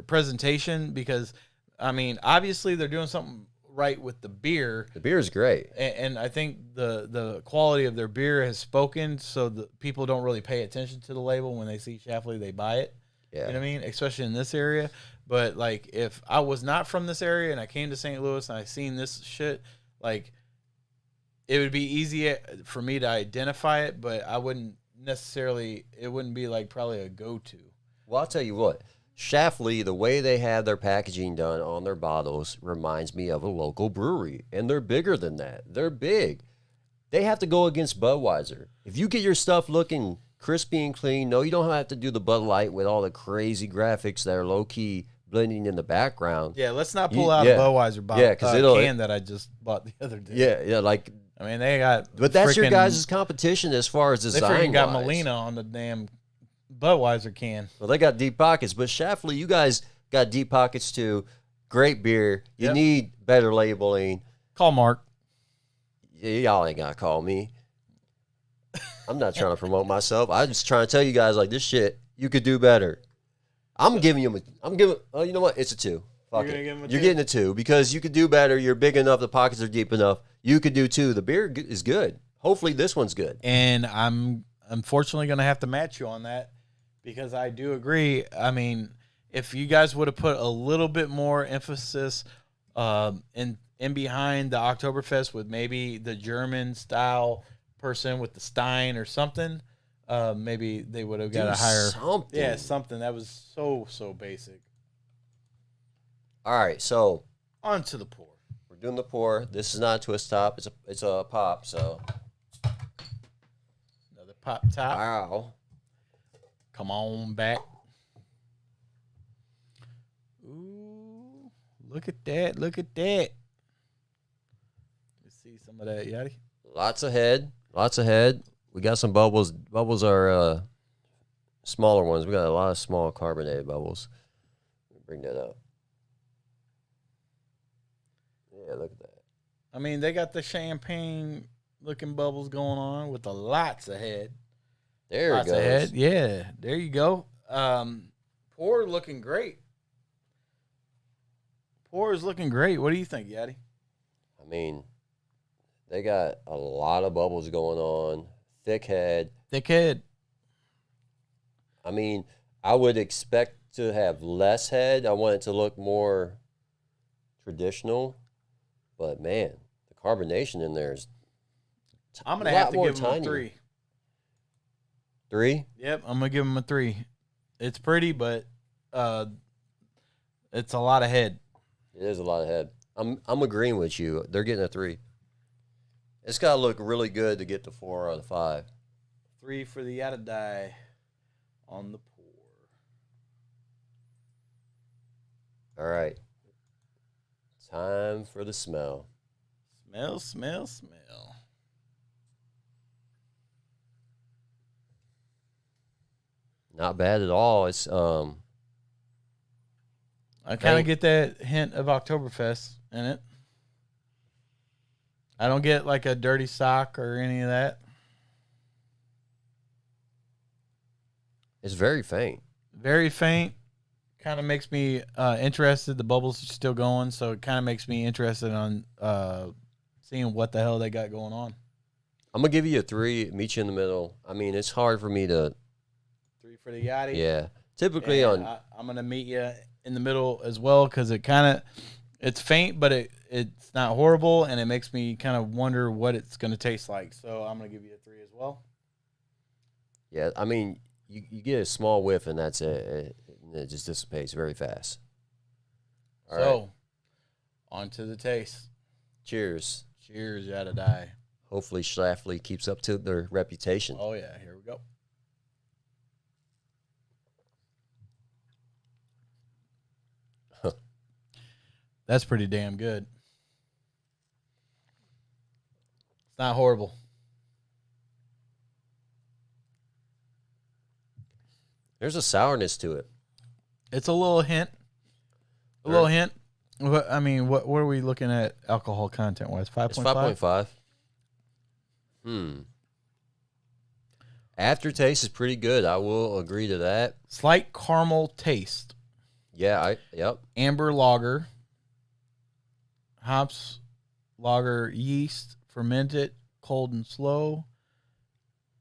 presentation, because I mean, obviously they're doing something right with the beer. The beer is great. And I think the quality of their beer has spoken, so the people don't really pay attention to the label. When they see Schlafly, they buy it. Yeah. You know what I mean? Especially in this area. But, like, if I was not from this area and I came to St. Louis and I seen this shit, like, it would be easy for me to identify it, but I wouldn't necessarily, it wouldn't be, like, probably a go-to. Well, I'll tell you what. Schlafly, the way they have their packaging done on their bottles reminds me of a local brewery, and they're bigger than that. They're big. They have to go against Budweiser. If you get your stuff looking crispy and clean, no, you don't have to do the Bud Light with all the crazy graphics that are low-key blending in the background. Yeah, let's not pull out a Budweiser bottle, can that I just bought the other day. Yeah, like... I mean, they got... But that's your guys' competition as far as design. They got Molina on the damn Budweiser can. Well, they got deep pockets, but Schlafly, you guys got deep pockets too. Great beer. You need better labeling. Call Mark. Y'all ain't got to call me. I'm not trying to promote myself. I'm just trying to tell you guys, like, this shit, you could do better. You know what? It's a 2. Fuck it. You're getting a 2 because you could do better. You're big enough. The pockets are deep enough. You could do 2. The beer is good. Hopefully this one's good. And I'm unfortunately going to have to match you on that because I do agree. I mean, if you guys would have put a little bit more emphasis in behind the Oktoberfest with maybe the German style person with the Stein or something, maybe they would have got a higher something that was so basic. All right, so on to the pour. We're doing the pour. This is not a twist top. It's a pop. So another pop top. Wow. Come on back. Ooh, look at that! Look at that. Let's see some of that, Yachty. Lots of head. We got some bubbles. Bubbles are smaller ones. We got a lot of small carbonated bubbles. Bring that up. Yeah, look at that. I mean, they got the champagne-looking bubbles going on with lots of head. There it goes. Lots of head. Yeah, there you go. Pour looking great. Pour is looking great. What do you think, Yachty? I mean, they got a lot of bubbles going on. Thick head. I mean, I would expect to have less head. I want it to look more traditional. But, man, the carbonation in there is I'm going to have to give them a 3. 3? Yep, I'm going to give them a 3. It's pretty, but it's a lot of head. It is a lot of head. I'm agreeing with you. They're getting a 3. It's got to look really good to get the 4 out of 5. 3 for the Yatadai on the pour. All right. Time for the smell. Smell. Not bad at all. It's I kind of get that hint of Oktoberfest in it. I don't get like a dirty sock or any of that. It's very faint. Very faint. Kind of makes me interested. The bubbles are still going, so it kind of makes me interested on seeing what the hell they got going on. I'm going to give you a 3, meet you in the middle. I mean, it's hard for me to... 3 for the Yachty. Yeah. Typically I'm going to meet you in the middle as well because it's faint, but it's not horrible, and it makes me kind of wonder what it's going to taste like. So I'm going to give you a 3 as well. Yeah, I mean, you get a small whiff, and that's it. It just dissipates very fast. All right. On to the taste. Cheers. Cheers, Yatadai. Hopefully Schlafly keeps up to their reputation. Oh, yeah. Here we go. That's pretty damn good. It's not horrible. There's a sourness to it. It's a little hint. A little hint. I mean, what are we looking at alcohol content-wise? 5.5? It's 5.5. Aftertaste is pretty good. I will agree to that. Slight caramel taste. Yeah, yep. Amber lager. hops, lager, yeast, fermented, cold and slow,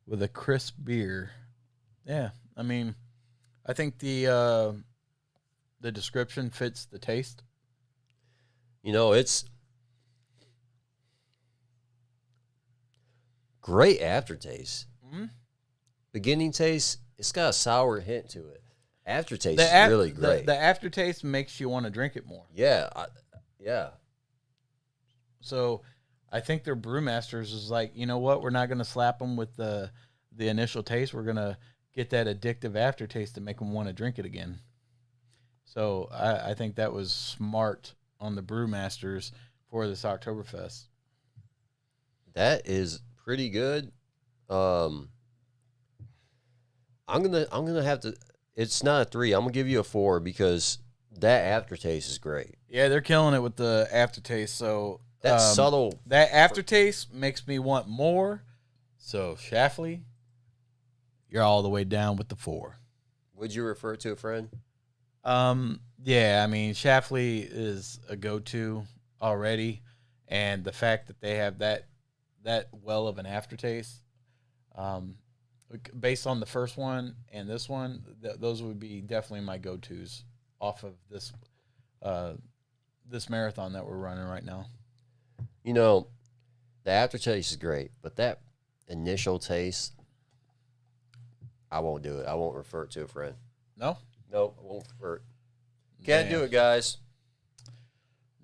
with a crisp beer. Yeah, I mean, I think the description fits the taste. It's great aftertaste. Mm-hmm. Beginning taste, it's got a sour hint to it. Aftertaste is really great. The aftertaste makes you want to drink it more. Yeah, yeah. So I think their brewmasters is like, you know what? We're not going to slap them with the initial taste. We're going to get that addictive aftertaste to make them want to drink it again. So I think that was smart on the brewmasters for this Oktoberfest. That is pretty good. I'm gonna have to. It's not a 3. I'm gonna give you a 4 because that aftertaste is great. Yeah, they're killing it with the aftertaste. So that subtle. That aftertaste makes me want more. So Schlafly, you're all the way down with the 4. Would you refer to a friend? Yeah, I mean, Schlafly is a go-to already, and the fact that they have that well of an aftertaste, based on the first one and this one, those would be definitely my go-tos off of this this marathon that we're running right now. The aftertaste is great, but that initial taste, I won't do it. I won't refer it to a friend. No? Nope, I won't refer it. Can't do it, guys.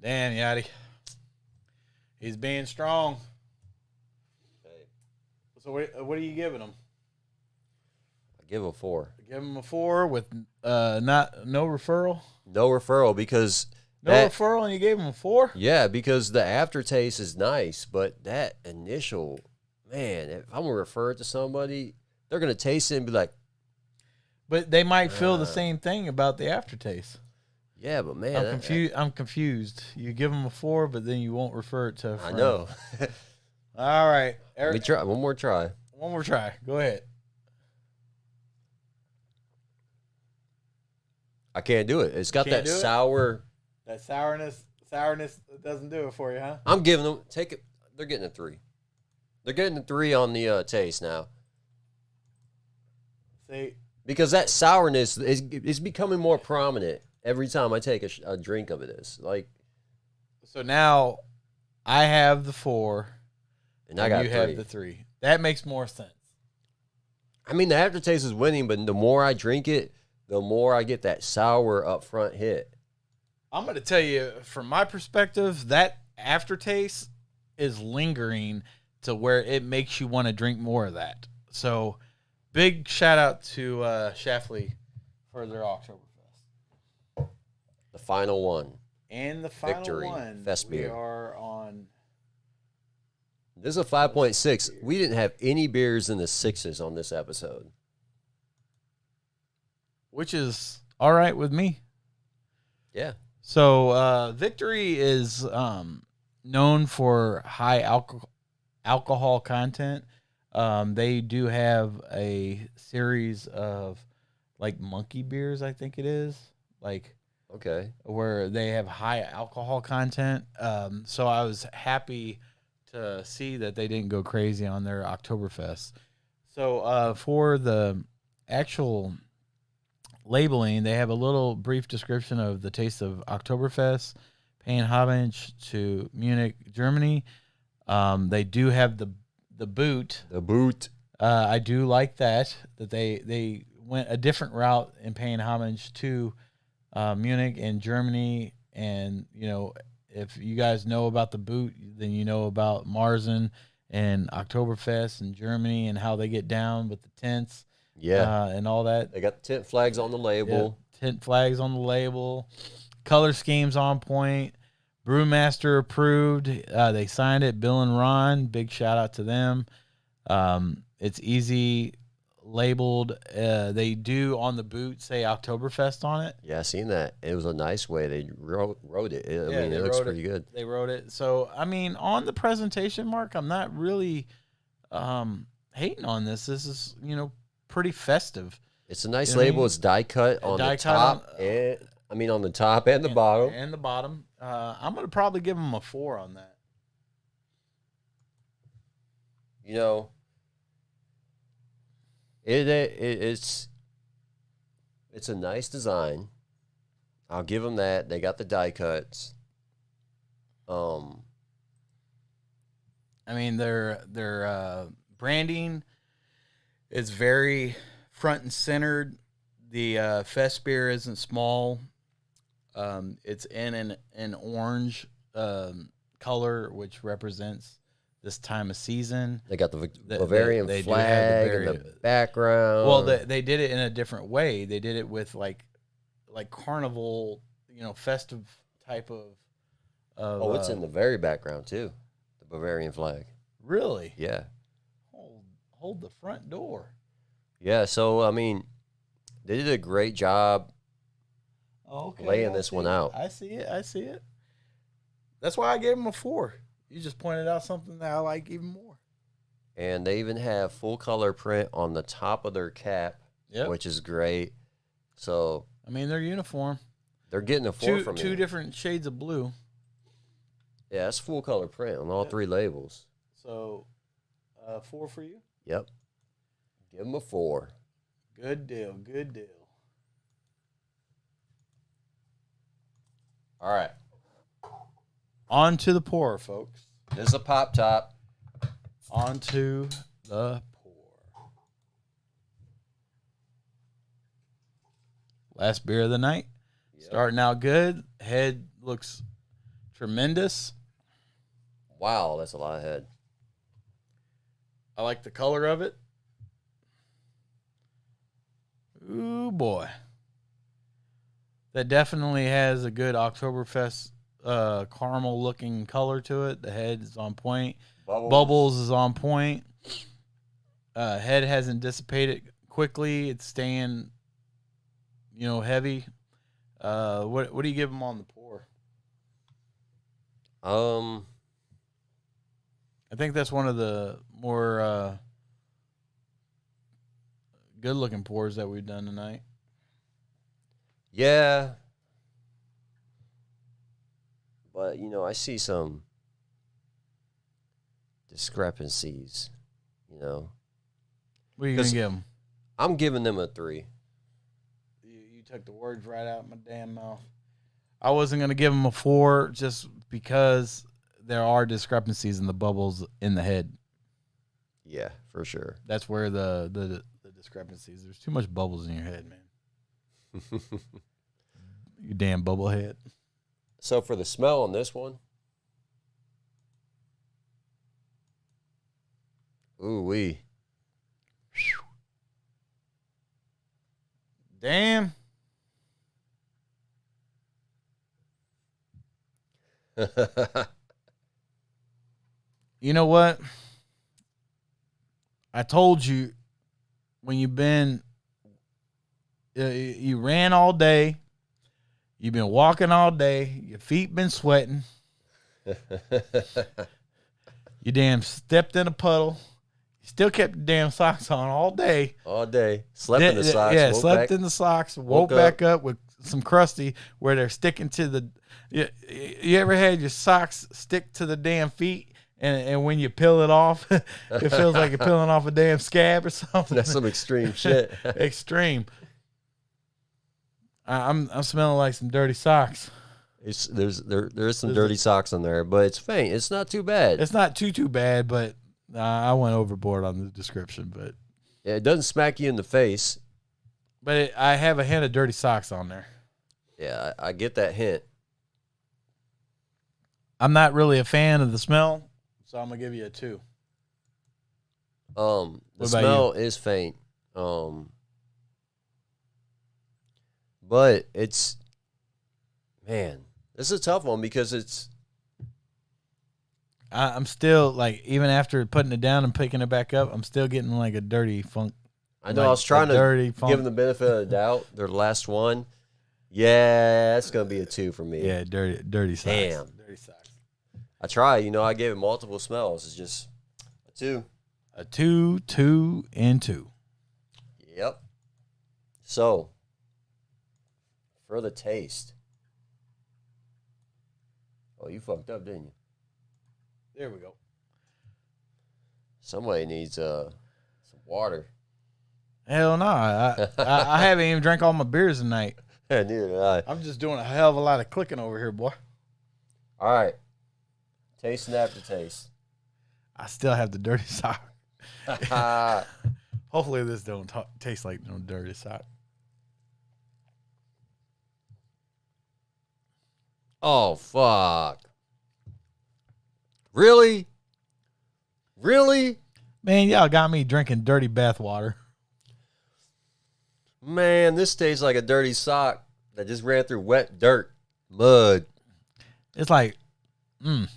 Damn, Yachty. He's being strong. Okay. So what are you giving him? I give him a 4. Give him a 4 with no referral? No referral because... No referral and you gave him a 4? Yeah, because the aftertaste is nice, but that initial... Man, if I'm going to refer it to somebody, they're going to taste it and be like... But they might feel the same thing about the aftertaste. Yeah, but man, I'm confused. You give them a 4, but then you won't refer it to a friend. I know. All right, Eric. Let me try one more try. One more try. Go ahead. I can't do it. It's got that sour. That sourness doesn't do it for you, huh? I'm giving them. Take it. They're getting a 3. They're getting a 3 on the taste now. See. Because that sourness is becoming more prominent every time I take a drink of this. So now I have the 4, and I got you 3. have the 3. That makes more sense. I mean, the aftertaste is winning, but the more I drink it, the more I get that sour upfront hit. I'm going to tell you, from my perspective, that aftertaste is lingering to where it makes you want to drink more of that. So... Big shout out to Schlafly for their Oktoberfest. The final one. And the final Victory. one. Festbier. We are on. This is a 5.6. We didn't have any beers in the 6s on this episode. Which is all right with me. Yeah. So Victory is known for high alcohol content. They do have a series of like monkey beers, I think it is. Okay. Where they have high alcohol content. So I was happy to see that they didn't go crazy on their Oktoberfest. So for the actual labeling, they have a little brief description of the taste of Oktoberfest, paying homage to Munich, Germany. They do have the boot. The boot. I do like that they went a different route in paying homage to Munich and Germany. And, if you guys know about the boot, then you know about Marzen and Oktoberfest in Germany and how they get down with the tents. Yeah. And all that. They got the tent flags on the label. Yeah, tent flags on the label. Color schemes on point. Brewmaster approved. They signed it. Bill and Ron. Big shout out to them. It's easy labeled. They do on the boot say Oktoberfest on it. Yeah, I seen that. It was a nice way they wrote it. It looks pretty good. They wrote it. So, on the presentation, Mark, I'm not really hating on this. This is, pretty festive. It's a nice label. It's die cut on the top. On the top and the bottom. And the bottom. I'm gonna probably give them a 4 on that. You know, it's a nice design. I'll give them that. They got the die cuts. I mean, their branding is very front and centered. The Festbier isn't small. It's in an orange color, which represents this time of season. They got the Bavarian flag in the background. Well, they did it in a different way. They did it with like carnival, festive type of. It's in the very background too, the Bavarian flag. Really? Yeah. Hold the front door. Yeah. So I mean, they did a great job. Laying this one out. I see it. That's why I gave them a 4. You just pointed out something that I like even more. And they even have full color print on the top of their cap, which is great. So I mean, they're uniform. They're getting a 4 from two different shades of blue. Yeah, it's full color print on all 3 labels. So, 4 for you? Yep. Give them a 4. Good deal. All right. On to the pour, folks. This is a pop top. On to the pour. Last beer of the night. Yep. Starting out good. Head looks tremendous. Wow, that's a lot of head. I like the color of it. Ooh, boy. That definitely has a good Oktoberfest caramel-looking color to it. The head is on point. Bubbles is on point. Head hasn't dissipated quickly. It's staying, heavy. What do you give them on the pour? I think that's one of the more good-looking pours that we've done tonight. Yeah. But, I see some discrepancies, What are you going to give them? I'm giving them a 3. You took the words right out of my damn mouth. I wasn't going to give them a 4 just because there are discrepancies in the bubbles in the head. Yeah, for sure. That's where the discrepancies. There's too much bubbles in your head, man. You damn bubble head. So for the smell on this one, ooh-wee. Damn. You know what? I told you when you ran all day, you've been walking all day, your feet been sweating, you damn stepped in a puddle, you still kept your damn socks on all day. All day. Slept in the socks. Yeah, slept in the socks, woke back up with some crusty where they're sticking to the... You ever had your socks stick to the damn feet? And when you peel it off, it feels like you're peeling off a damn scab or something. That's some extreme shit. Extreme. I'm smelling like some dirty socks. There is some dirty socks on there, but it's faint. It's not too bad. It's not too bad, but I went overboard on the description. But yeah, it doesn't smack you in the face. But I have a hint of dirty socks on there. Yeah, I get that hint. I'm not really a fan of the smell. So I'm gonna give you a 2. The smell is faint. But it's, man, this is a tough one because it's. I'm still like, even after putting it down and picking it back up, I'm still getting like a dirty funk. I know. I was trying to give them the benefit of the doubt. Their last one. Yeah, that's gonna be a 2 for me. Yeah, dirty socks. Damn. Dirty socks. I try, I gave it multiple smells. It's just a 2. A 2, 2, and 2. Yep. So, for the taste, Oh, you fucked up, didn't you? There we go. Somebody needs some water. Hell no. I haven't even drank all my beers tonight. Neither did I. I'm just doing a hell of a lot of clicking over here, boy. All right. Taste and aftertaste. I still have the dirty sock. Hopefully this don't taste like no dirty sock. Oh, fuck. Really? Really? Man, y'all got me drinking dirty bath water. Man, this tastes like a dirty sock that just ran through wet dirt, mud. It's like, it's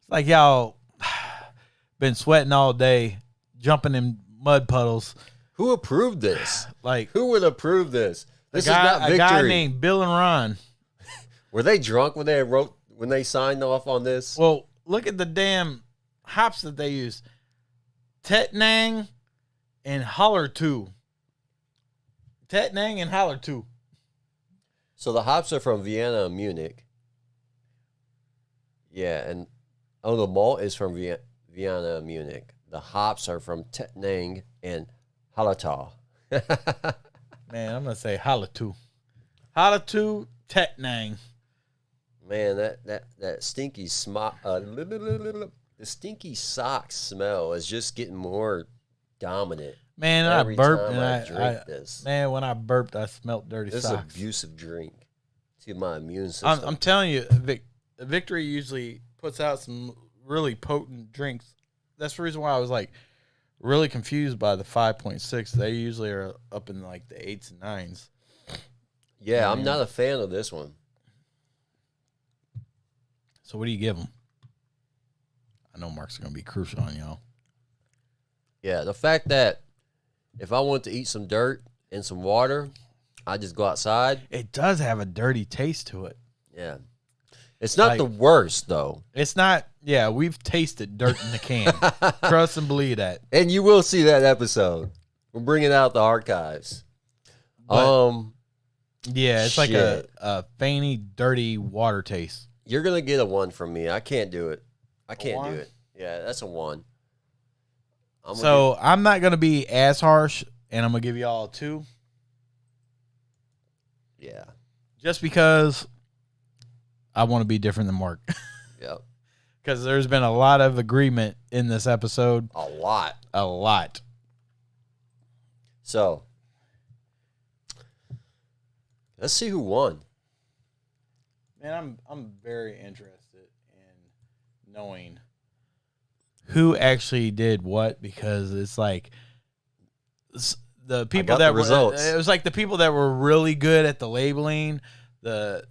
like y'all been sweating all day, jumping in mud puddles. Who approved this? Like, who would approve this? This is not Victory. A guy named Bill and Ron. Were they drunk when they signed off on this? Well, look at the damn hops that they use. Tettnang and Hallertau. Tettnang and Hallertau. So the hops are from Vienna and Munich. Yeah, and the malt is from Vienna and Munich. The hops are from Tettnang and Hallertau. Man, I'm going to say Hallertau. Hallertau, Tettnang. Man, that stinky the stinky sock smell is just getting more dominant. Man, every I burped time and I drink this. Man, when I burped, I smelled dirty socks. This is an abusive drink to my immune system. I'm telling you, Victory usually puts out some really potent drinks. That's the reason why I was like really confused by the 5.6. They usually are up in like the 8s and 9s. Yeah, I'm not a fan of this one. So what do you give them? I know Mark's going to be crucial on y'all. Yeah, the fact that if I want to eat some dirt and some water, I just go outside. It does have a dirty taste to it. Yeah. It's not the worst, though. It's not. Yeah, we've tasted dirt in the can. Trust and believe that. And you will see that episode. We're bringing out the archives. But, yeah, it's like a fainty, dirty water taste. You're going to get a 1 from me. I can't do it. I can't do 1? it. Yeah, that's a 1. I'm not going to be as harsh, and I'm going to give y'all a 2. Yeah. Just because I want to be different than Mark. Yep. Because there's been a lot of agreement in this episode. A lot. A lot. So, let's see who won. Man, I'm very interested in knowing who actually did what, because it's like the people that were results. It was like the people that were really good at the labeling, the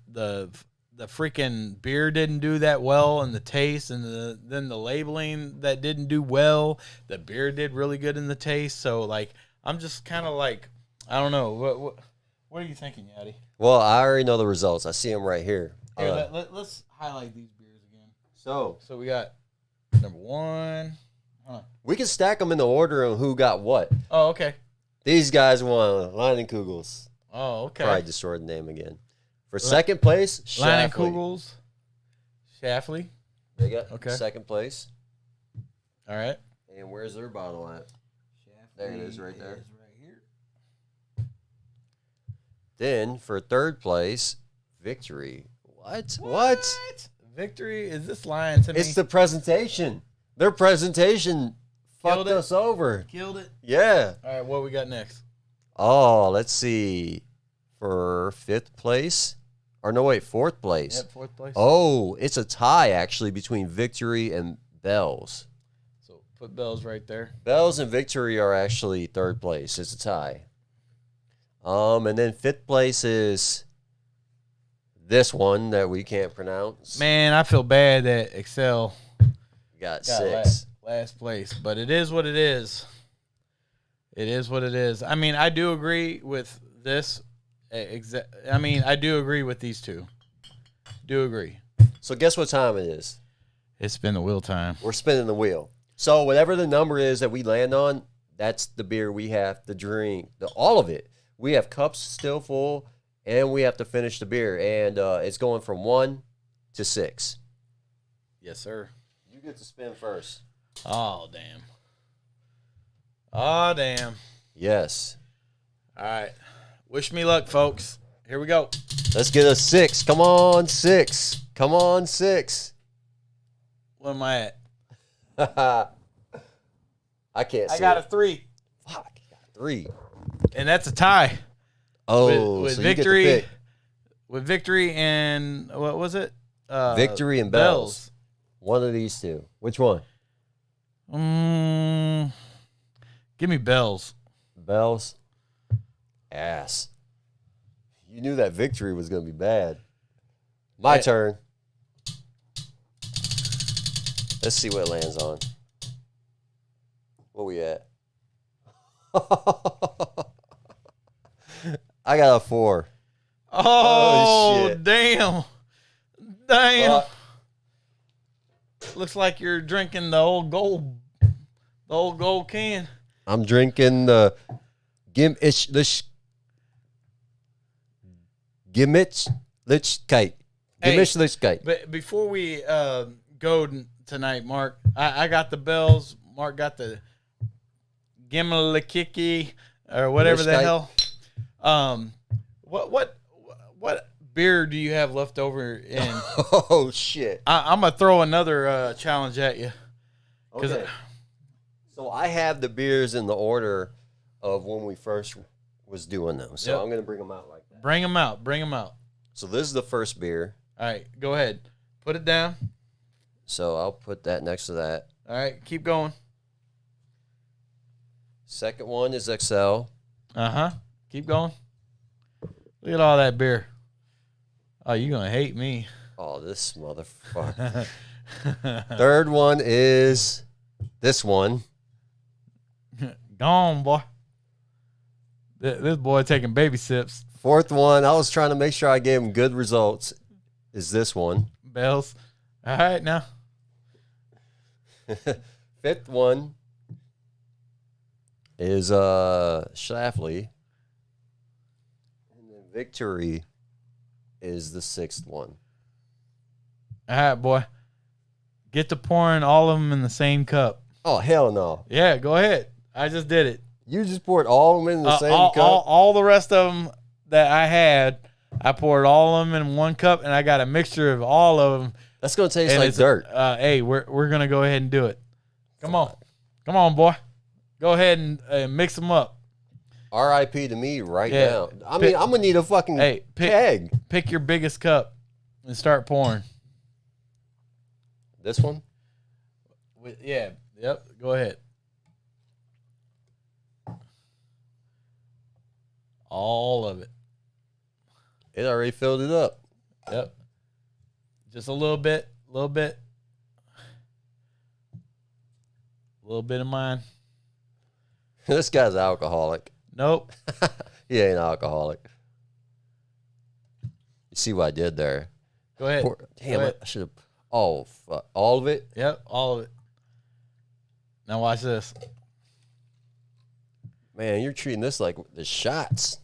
freaking beer didn't do that well, and the taste, and then the labeling that didn't do well. The beer did really good in the taste. So like I'm just kind of like, I don't know. What are you thinking, Yadi? Well, I already know the results. I see them right here. Here, let's highlight these beers again. So we got number 1. We can stack them in the order of who got what. Oh, okay. These guys won Leinenkugels. Oh, okay. Probably destroyed the name again. For second place, Schlafly. Leinenkugels. Schlafly. They got second place. All right. And where's their bottle at? There it is right there. It is right here. Then for third place, Victory. What? Victory? Is this lying to me? It's the presentation. Their presentation fucked us over. Killed it? Yeah. All right, what we got next? Oh, let's see. For fifth place. Or no, wait, fourth place. Yep, fourth place. Oh, it's a tie, actually, between Victory and Bell's. So put Bell's right there. Bell's and Victory are actually third place. It's a tie. And then fifth place is this one that we can't pronounce. Man, I feel bad that Excel got 6. Last place, but it is what it is. It is what it is. I mean, I do agree with this. I do agree with these two. Do agree. So guess what time it is? It's spin the wheel time. We're spinning the wheel. So whatever the number is that we land on, that's the beer we have to drink. All of it. We have cups still full, and we have to finish the beer. And it's going from 1 to 6. Yes, sir. You get to spin first. Oh, damn. Oh, damn. Yes. All right. Wish me luck, folks. Here we go. Let's get a 6. Come on, 6. Come on, 6. What am I at? I can't see. I got a 3. Fuck. 3. And that's a tie. Oh, with so victory. You get to pick. With victory and what was it? Victory and bells. One of these two. Which one? Give me bells. Bells. Ass. You knew that victory was going to be bad. My turn. Let's see what it lands on. What we at? I got a 4. Oh, shit. Damn. Damn. Looks like you're drinking the old gold can. I'm drinking the Gimmichlichkeit. Gimmichlichkeit. But before we go tonight, Mark, I got the bells. Mark got the Gimmichlichkeit or whatever the hell. What beer do you have left over in? Oh shit! I'm gonna throw another challenge at you. Okay. So I have the beers in the order of when we first was doing them. So I'm gonna bring them out like that. Bring them out. Bring them out. So this is the first beer. All right, go ahead. Put it down. So I'll put that next to that. All right, keep going. Second one is XL. Keep going. Look at all that beer. Oh, you're going to hate me. Oh, this motherfucker. Third one is this one. Gone, boy. This boy taking baby sips. Fourth one, I was trying to make sure I gave him good results, is this one. Bells. All right, now. Fifth one is Schlafly. And then Victory is the 6th one. All right, boy. Get to pouring all of them in the same cup. Oh, hell no. Yeah, go ahead. I just did it. You just poured all of them in the same cup? All the rest of them that I had, I poured all of them in one cup, and I got a mixture of all of them. That's going to taste like dirt. Hey, we're going to go ahead and do it. Come on. Come on, boy. Go ahead and mix them up. R.I.P. to me right now. I mean, I'm going to need a fucking keg. Pick your biggest cup and start pouring. This one? Yeah. Yep. Go ahead. All of it. It already filled it up. Yep. Just a little bit. A little bit. A little bit of mine. This guy's an alcoholic. Nope. He ain't alcoholic. You see what I did there? Go ahead. Damn it. I should have. Oh, fuck. All of it? Yep, all of it. Now watch this. Man, you're treating this like the shots.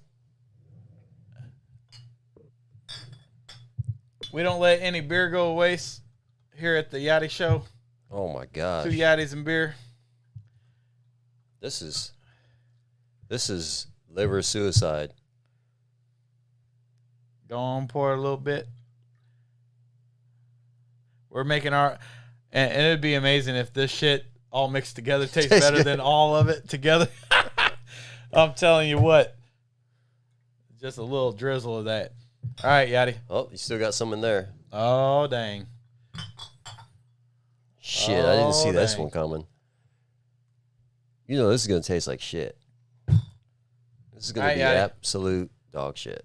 We don't let any beer go to waste here at the Yachty Show. Oh, my gosh. 2 Yachties and beer. This is liver suicide. Go on, pour a little bit. We're making our, and it'd be amazing if this shit all mixed together tastes better than all of it together. I'm telling you what. Just a little drizzle of that. All right, Yachty. Oh, you still got some in there. Oh, dang. Shit, I didn't see this one coming. You know this is going to taste like shit. This is going to be absolute dog shit.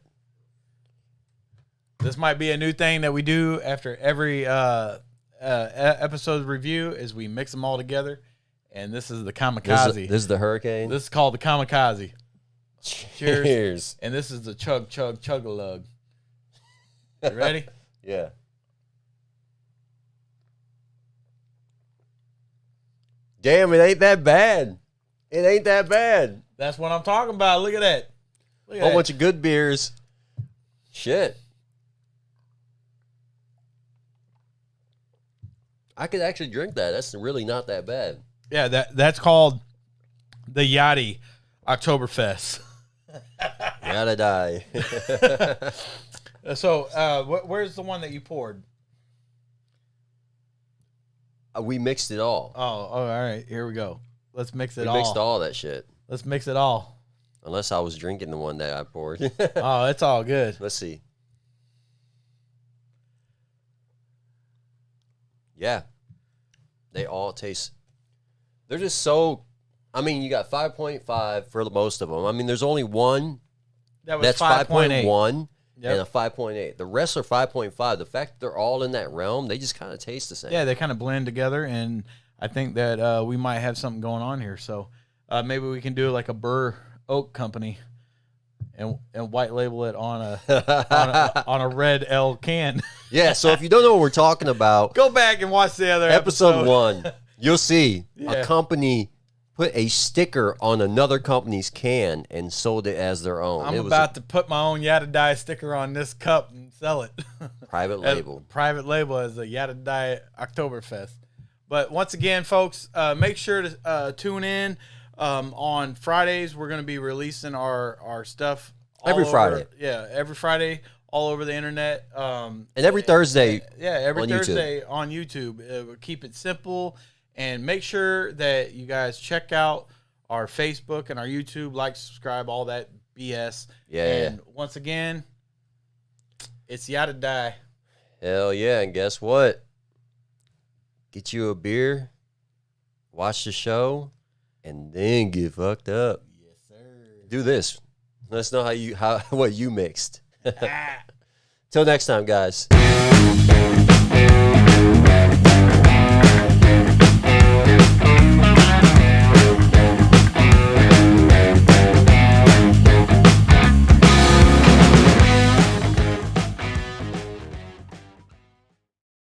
This might be a new thing that we do after every episode review is we mix them all together. And this is the kamikaze. This is the hurricane? This is called the kamikaze. Cheers. And this is the chug-a-lug. You ready? Yeah. Damn, it ain't that bad. It ain't that bad. That's what I'm talking about. Look at that. A whole bunch of good beers. Shit. I could actually drink that. That's really not that bad. Yeah, that's called the Yachty Oktoberfest. Gotta die. So, where's the one that you poured? We mixed it all. Oh, all right. Here we go. Let's mix it all. We mixed all that shit. Let's mix it all. Unless I was drinking the one that I poured. Oh, it's all good. Let's see. Yeah. They all taste. They're just so. I mean, you got 5.5 for the most of them. I mean, there's only one that's 5.1 and a 5.8. The rest are 5.5. The fact that they're all in that realm, they just kind of taste the same. Yeah, they kind of blend together, and I think that we might have something going on here. So maybe we can do like a Burr Oak Company and white label it on a red L can. Yeah, so if you don't know what we're talking about, go back and watch the other episode 1. You'll see a company put a sticker on another company's can and sold it as their own. I'm about to put my own Yada Die sticker on this cup and sell it. Private label. Private label as a Yada Die Oktoberfest. But once again, folks, make sure to tune in. On Fridays, we're going to be releasing our stuff every Friday. Yeah, every Friday, all over the internet. And every Thursday. Every Thursday on YouTube. Keep it simple. And make sure that you guys check out our Facebook and our YouTube, like, subscribe, all that BS. And once again, it's Yada Die. Hell yeah. And guess what? Get you a beer, watch the show, and then get fucked up. Yes, sir. Do this. Let us know what you mixed. Till next time, guys.